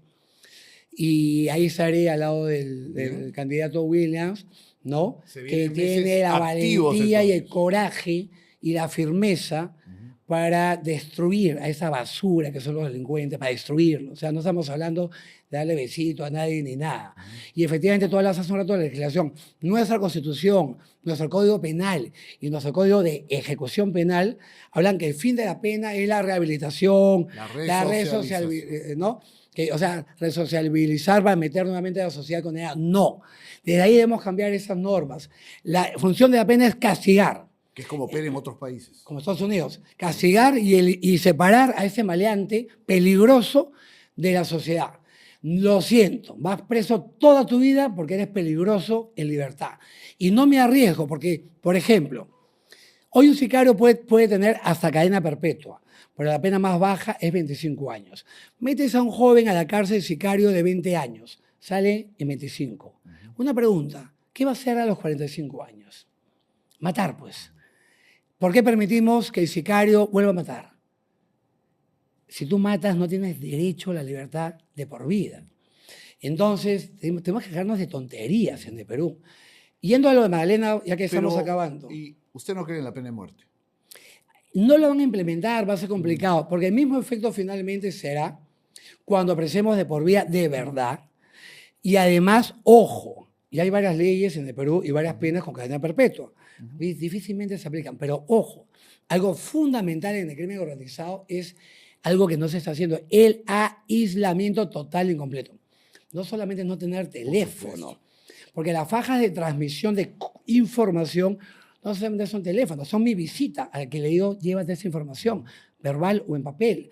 y ahí estaré al lado del candidato Williams, ¿no? Se Que vienen tiene meses la activos, valentía y el entonces. coraje y la firmeza para destruir a esa basura que son los delincuentes, para destruirlo. O sea, no estamos hablando de darle besito a nadie ni nada. Y efectivamente, todas las hace un rato de la legislación, nuestra Constitución, nuestro Código Penal y nuestro Código de Ejecución Penal hablan que el fin de la pena es la rehabilitación, La ¿no? O sea, resociabilizar para meter nuevamente a la sociedad con ella. No. Desde ahí debemos cambiar esas normas. La función de la pena es castigar, Que es como opera en otros países. como Estados Unidos, castigar y separar a ese maleante peligroso de la sociedad. Lo siento, vas preso toda tu vida porque eres peligroso en libertad. Y no me arriesgo porque, por ejemplo, hoy un sicario puede tener hasta cadena perpetua, pero la pena más baja es 25 años. Metes a un joven a la cárcel sicario de 20 años, sale en 25. Una pregunta, ¿qué va a hacer a los 45 años? Matar, pues. ¿Por qué permitimos que el sicario vuelva a matar? Si tú matas, no tienes derecho a la libertad de por vida. Entonces, tenemos que dejarnos de tonterías en el Perú. Yendo a lo de Magdalena, ya que estamos acabando. ¿Y usted no cree en la pena de muerte? No lo van a implementar, va a ser complicado, porque el mismo efecto finalmente será cuando apreciemos de por vida de verdad. Y además, ojo, y hay varias leyes en el Perú y varias penas con cadena perpetua. Difícilmente se aplican, pero ojo, algo fundamental en el crimen organizado es algo que no se está haciendo, el aislamiento total e incompleto. No solamente no tener teléfono, porque las fajas de transmisión de información no solamente son teléfonos, son mi visita al que le digo, llévate esa información, verbal o en papel.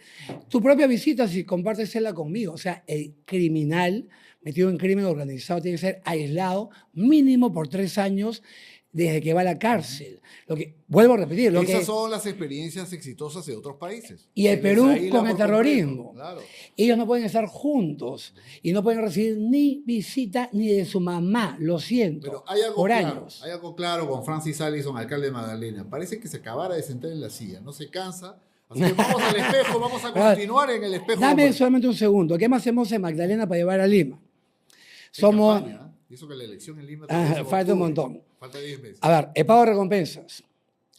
Tu propia visita, si compártesela conmigo. O sea, el criminal metido en crimen organizado tiene que ser aislado mínimo por 3 años desde que va a la cárcel. Lo que, vuelvo a repetir, Esas son las experiencias exitosas de otros países. y el Se les Perú aísla con el por terrorismo. completo, claro. Ellos no pueden estar juntos y no pueden recibir ni visita ni de su mamá, lo siento, Pero hay algo por claro, años. hay algo claro con Francis Allison, alcalde de Magdalena. Parece que se acabara de sentar en la silla, no se cansa. Así que vamos al espejo, vamos a continuar en el espejo. Dame Hombre. solamente un segundo. ¿Qué más hacemos en Magdalena para llevar a Lima? Hay Somos... campaña, ¿eh? Y eso que la elección en Lima todavía es en falta un octubre. montón. Falta 10 meses. A ver, el pago de recompensas.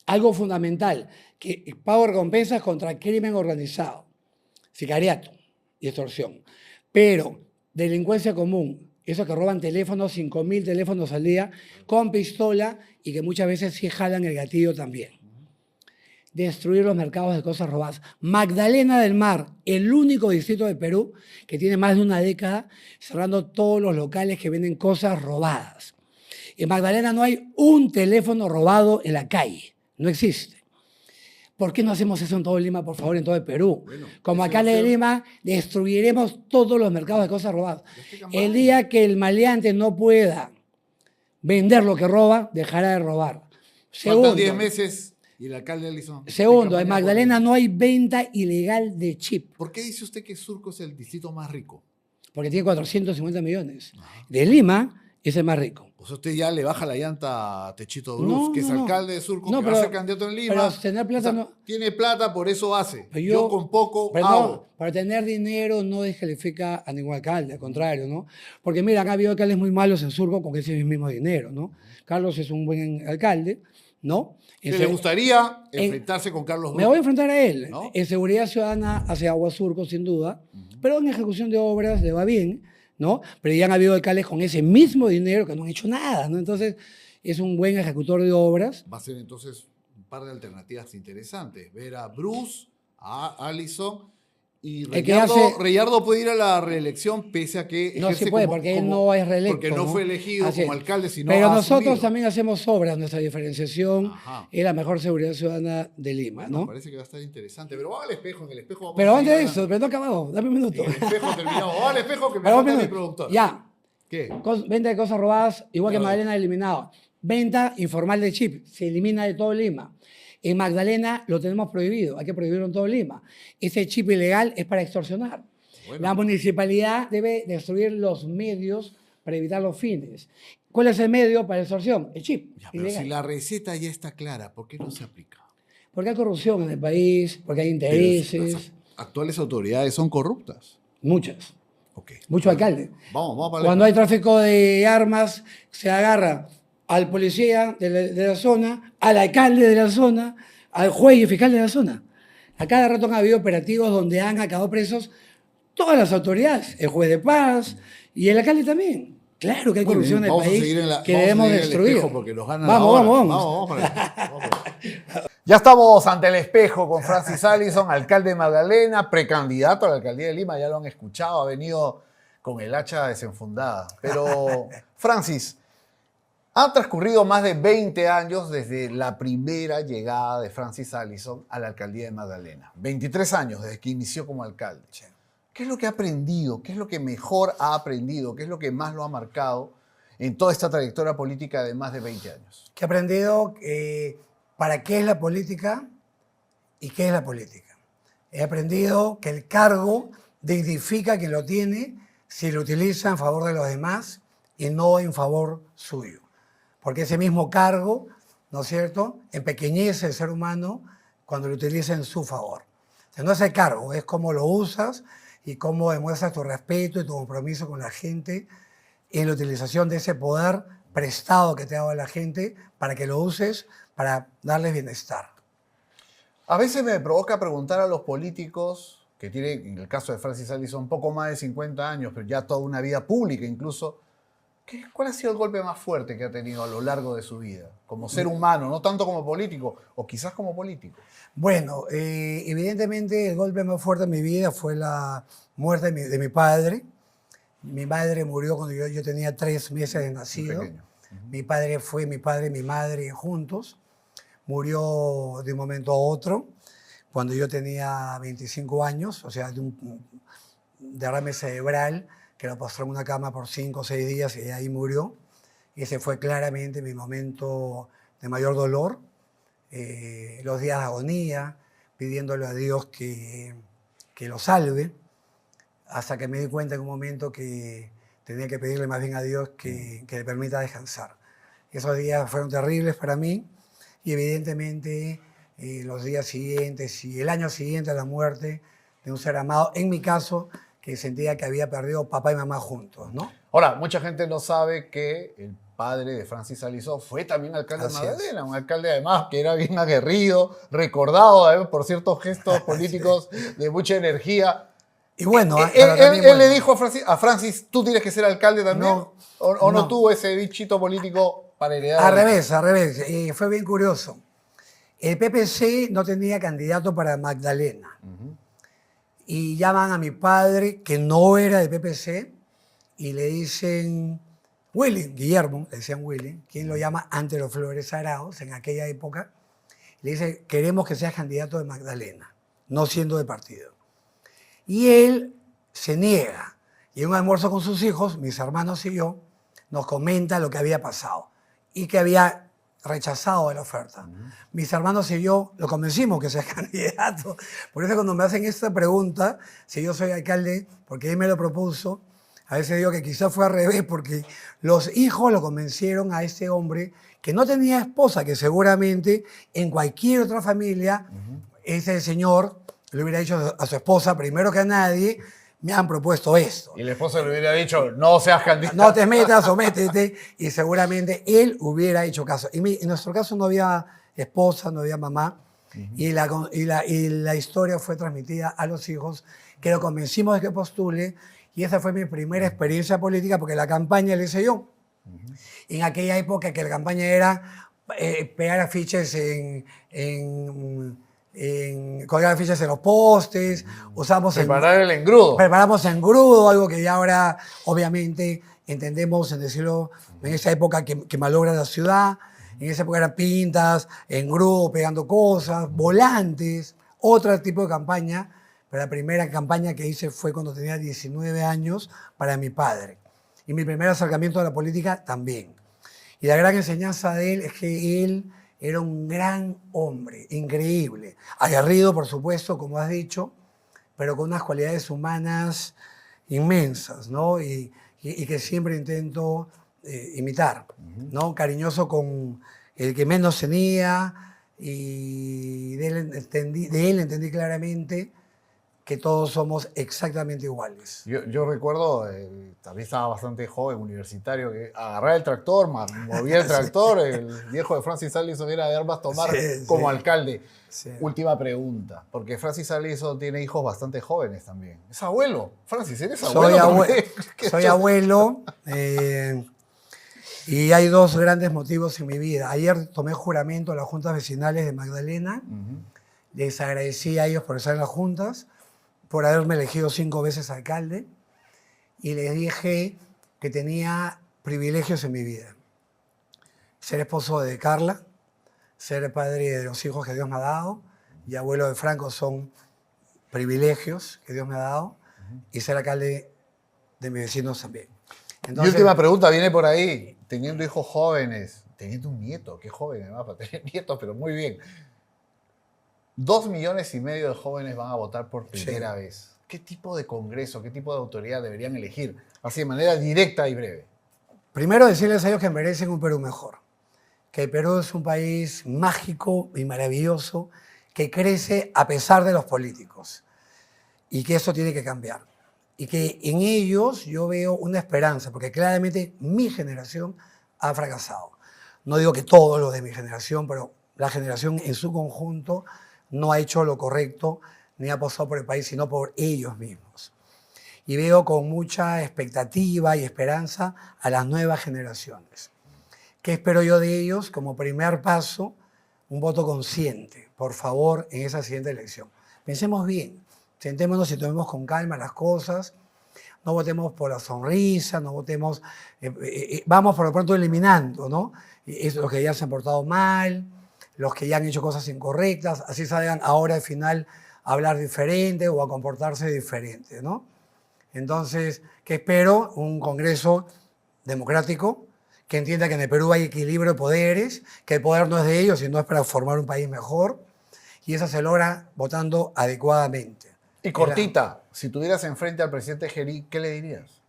Algo fundamental, que el pago de recompensas contra el crimen organizado, sicariato y extorsión. Pero delincuencia común, esos que roban teléfonos, 5.000 teléfonos al día, con pistola y que muchas veces sí jalan el gatillo también. Destruir los mercados de cosas robadas. Magdalena del Mar, el único distrito de Perú que tiene más de una década cerrando todos los locales que venden cosas robadas. En Magdalena no hay un teléfono robado en la calle, no existe. ¿Por qué no hacemos eso en todo Lima, por favor, en todo el Perú? Bueno, Como ese alcalde va a de ser- Lima, destruiremos todos los mercados de cosas robadas. Este campaña. El día que el maleante no pueda vender lo que roba, dejará de robar. Faltan 10 meses y el alcalde Allison. Segundo, en campaña Magdalena política. no hay venta ilegal de chip, ¿Por qué dice usted que Surco es el distrito más rico? porque tiene 450 millones. De Lima es el más rico. O sea, usted ya le baja la llanta a Techito Bruz, No, que es no, no. alcalde de Surco, No, que va pero- a ser candidato en Lima. pero tener plata no- Tiene plata, por eso hace. Pero Yo con poco hago. no, para tener dinero no descalifica a ningún alcalde, al contrario, ¿no? Porque mira, han habido alcaldes muy malos en Surco con ese mismo dinero, ¿no? Carlos es un buen alcalde, ¿no? ¿Le gustaría enfrentarse con Carlos Bruz? Me voy a enfrentar a él. ¿No? En seguridad ciudadana hacia Agua Surco, sin duda, pero en ejecución de obras le va bien, ¿no? Pero ya han habido alcaldes con ese mismo dinero que no han hecho nada, ¿no? Entonces, es un buen ejecutor de obras. Va a ser entonces un par de alternativas interesantes. Ver a Bruce, a Allison y El que hace- Reyardo puede ir a la reelección pese a que No ejerce se puede, como- porque él como- no es reelecto. Porque no fue elegido Así como es. alcalde, sino Pero ha nosotros asumido. también hacemos obras. Nuestra diferenciación Ajá. es la mejor seguridad ciudadana de Lima, Bueno, ¿no? parece que va a estar interesante. Pero vamos al espejo, en el espejo vamos Pero a antes de seguir eso, pero no acabamos, dame un minuto. hablando. En el espejo terminamos. Vamos al espejo que me Pero un falta mi minuto. productor. Ya, ¿Qué? venta de cosas robadas, igual que Ya. Magdalena eliminado. Venta informal de chip, se elimina de todo Lima. En Magdalena lo tenemos prohibido, hay que prohibirlo en todo Lima. Ese chip ilegal es para extorsionar. Bueno. La municipalidad debe destruir los medios para evitar los fines. ¿Cuál es el medio para la extorsión? El chip Ya, pero ilegal. si la receta ya está clara, ¿por qué no se aplica? Porque hay corrupción en el país, porque hay Pero intereses, las actuales autoridades son corruptas. muchas, Ok. muchos alcaldes. Vamos para Cuando hay tráfico de armas, se agarra al policía de la zona, al alcalde de la zona, al juez y fiscal de la zona. A cada rato han habido operativos donde han acabado presos todas las autoridades, el juez de paz y el alcalde también. Claro que hay Muy corrupción bien, en el vamos a país seguir en la- que vamos a debemos seguir en el destruir. espejo porque nos ganan Vamos, ahora. vamos. Vamos para allá. Ya estamos ante el espejo con Francis Allison, alcalde de Magdalena, precandidato a la alcaldía de Lima, ya lo han escuchado, ha venido con el hacha desenfundada. Pero, Francis, han transcurrido más de 20 años desde la primera llegada de Francis Allison a la alcaldía de Magdalena. 23 años desde que inició como alcalde. ¿Qué es lo que ha aprendido? ¿Qué es lo que mejor ha aprendido? ¿Qué es lo que más lo ha marcado en toda esta trayectoria política de más de 20 años? Que he aprendido para qué es la política y qué es la política. He aprendido que el cargo dignifica a quien lo tiene si lo utiliza en favor de los demás y no en favor suyo. Porque ese mismo cargo, ¿no es cierto?, empequeñece al ser humano cuando lo utiliza en su favor. O sea, no es el cargo, es cómo lo usas y cómo demuestras tu respeto y tu compromiso con la gente en la utilización de ese poder prestado que te ha dado la gente para que lo uses para darles bienestar. A veces me provoca preguntar a los políticos, que tienen, en el caso de Francis Allison, un poco más de 50 años, pero ya toda una vida pública incluso, ¿cuál ha sido el golpe más fuerte que ha tenido a lo largo de su vida? Como ser humano, no tanto como político, o quizás como político. Bueno, evidentemente el golpe más fuerte en mi vida fue la muerte de mi padre. Mi madre murió cuando yo tenía 3 meses de nacido. Pequeño. Mi padre fue mi padre y mi madre juntos. Murió de un momento a otro cuando yo tenía 25 años, o sea, de un derrame cerebral que lo postró en una cama por 5 o 6 días y ahí murió. Y ese fue claramente mi momento de mayor dolor. Los días de agonía, pidiéndole a Dios que lo salve, hasta que me di cuenta en un momento que tenía que pedirle más bien a Dios que le permita descansar. Esos días fueron terribles para mí y evidentemente los días siguientes y el año siguiente a la muerte de un ser amado, en mi caso, que sentía que había perdido papá y mamá juntos, ¿no? Ahora, mucha gente no sabe que el padre de Francis Aliso fue también alcalde de Así es. Magdalena, un alcalde además que era bien aguerrido, recordado por ciertos gestos políticos de mucha energía. Y bueno, Él, también, le bueno, dijo a Francis, ¿tú tienes que ser alcalde también? No, ¿O no no. tuvo ese bichito político para heredar? al revés, fue bien curioso. El PPC no tenía candidato para Magdalena. Y llaman a mi padre, que no era del PPC, y le dicen, Willy, Guillermo, le decían Willy, quien lo llama ante los Flores Arauz en aquella época, le dice, queremos que seas candidato de Magdalena, no siendo de partido. Y él se niega. Y en un almuerzo con sus hijos, mis hermanos y yo, nos comenta lo que había pasado y que había rechazado la oferta. Mis hermanos y yo lo convencimos que sea candidato. Por eso cuando me hacen esta pregunta, si yo soy alcalde, porque él me lo propuso, a veces digo que quizás fue al revés, porque los hijos lo convencieron a este hombre que no tenía esposa, que seguramente en cualquier otra familia, ese señor le hubiera dicho a su esposa, primero que a nadie, me han propuesto esto. Y la esposa le hubiera dicho, no seas candidato. No te metas o métete, y seguramente él hubiera hecho caso. En nuestro caso no había esposa, no había mamá, y la historia fue transmitida a los hijos, que lo convencimos de que postule, y esa fue mi primera experiencia política, porque la campaña la hice yo. En aquella época que la campaña era pegar afiches colgar afiches en los postes, usamos Preparar el engrudo. preparamos engrudo, algo que ya ahora obviamente entendemos en decirlo en esa época que malogra la ciudad. En esa época eran pintas, engrudo, pegando cosas, volantes, otro tipo de campaña. Pero la primera campaña que hice fue cuando tenía 19 años para mi padre. Y mi primer acercamiento a la política también. Y la gran enseñanza de él es que él era un gran hombre, increíble. Aguerrido, por supuesto, como has dicho, pero con unas cualidades humanas inmensas, ¿no? Y que siempre intento imitar, ¿no? Cariñoso con el que menos tenía, y de él entendí claramente que todos somos exactamente iguales. Yo recuerdo, también estaba bastante joven, universitario, que agarraba el tractor, movía el tractor, el viejo de Francis Allison era de armas tomar como alcalde. Sí. Última pregunta, porque Francis Allison tiene hijos bastante jóvenes también. Es abuelo. Francis, ¿eres Soy abuelo? soy abuelo, y hay dos grandes motivos en mi vida. Ayer tomé juramento a las juntas vecinales de Magdalena. Les agradecí a ellos por estar en las juntas, por haberme elegido 5 veces alcalde, y les dije que tenía privilegios en mi vida. Ser esposo de Carla, ser padre de los hijos que Dios me ha dado, y abuelo de Franco son privilegios que Dios me ha dado, y ser alcalde de mis vecinos también. Mi última pregunta viene por ahí. Teniendo hijos jóvenes, teniendo un nieto, qué joven además para tener nietos, pero muy bien. 2,5 millones de jóvenes van a votar por primera vez. ¿Qué tipo de congreso, qué tipo de autoridad deberían elegir? Así de manera directa y breve. Primero decirles a ellos que merecen un Perú mejor. Que el Perú es un país mágico y maravilloso que crece a pesar de los políticos. Y que eso tiene que cambiar. Y que en ellos yo veo una esperanza, porque claramente mi generación ha fracasado. No digo que todos los de mi generación, pero la generación en su conjunto no ha hecho lo correcto, ni ha apostado por el país, sino por ellos mismos. Y veo con mucha expectativa y esperanza a las nuevas generaciones. ¿Qué espero yo de ellos? Como primer paso, un voto consciente, por favor, en esa siguiente elección. Pensemos bien, sentémonos y tomemos con calma las cosas. no votemos por la sonrisa, no votemos, vamos por lo pronto eliminando, ¿no? Es los que ya se han portado mal, los que ya han hecho cosas incorrectas, así salgan ahora al final a hablar diferente o a comportarse diferente, ¿no? Entonces, que espero un Congreso democrático, que entienda que en el Perú hay equilibrio de poderes, que el poder no es de ellos, sino es para formar un país mejor, y eso se logra votando adecuadamente. Y cortita, si tuvieras enfrente al presidente Geri, ¿qué le dirías?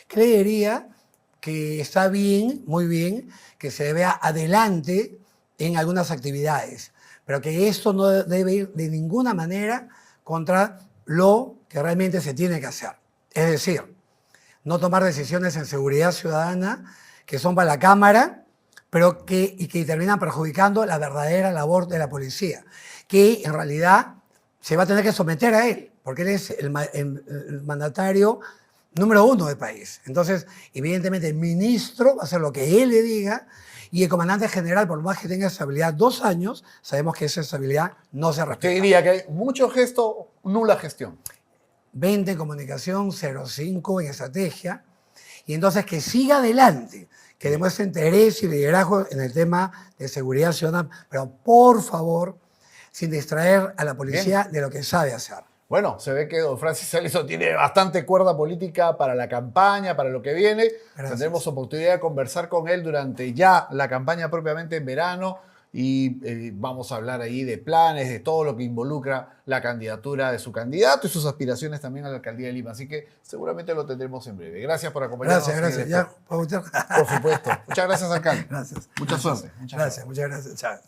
¿Qué le diría? Que está bien, muy bien, que se vea adelante en algunas actividades, pero que esto no debe ir de ninguna manera contra lo que realmente se tiene que hacer. Es decir, no tomar decisiones en seguridad ciudadana que son para la Cámara, pero que terminan perjudicando la verdadera labor de la policía, que en realidad se va a tener que someter a él, porque él es el mandatario número 1 del país. Entonces, evidentemente, el ministro va a hacer lo que él le diga y el comandante general, por más que tenga estabilidad 2 años, sabemos que esa estabilidad no se Te respeta. diría que hay mucho gesto, nula gestión. 20 en comunicación, 0,5 en estrategia, y entonces que siga adelante, que demuestre interés y liderazgo en el tema de seguridad ciudadana, pero por favor, sin distraer a la policía de lo que sabe hacer. Bueno, se ve que don Francis Aliso tiene bastante cuerda política para la campaña, para lo que viene. Gracias. Tendremos oportunidad de conversar con él durante ya la campaña propiamente en verano y vamos a hablar ahí de planes, de todo lo que involucra la candidatura de su candidato y sus aspiraciones también a la alcaldía de Lima. Así que seguramente lo tendremos en breve. Gracias por acompañarnos. Gracias. Ya, ¿puedo votar? Por supuesto. Muchas gracias, alcalde. Gracias. Mucha suerte. Gracias, muchas gracias. Chao.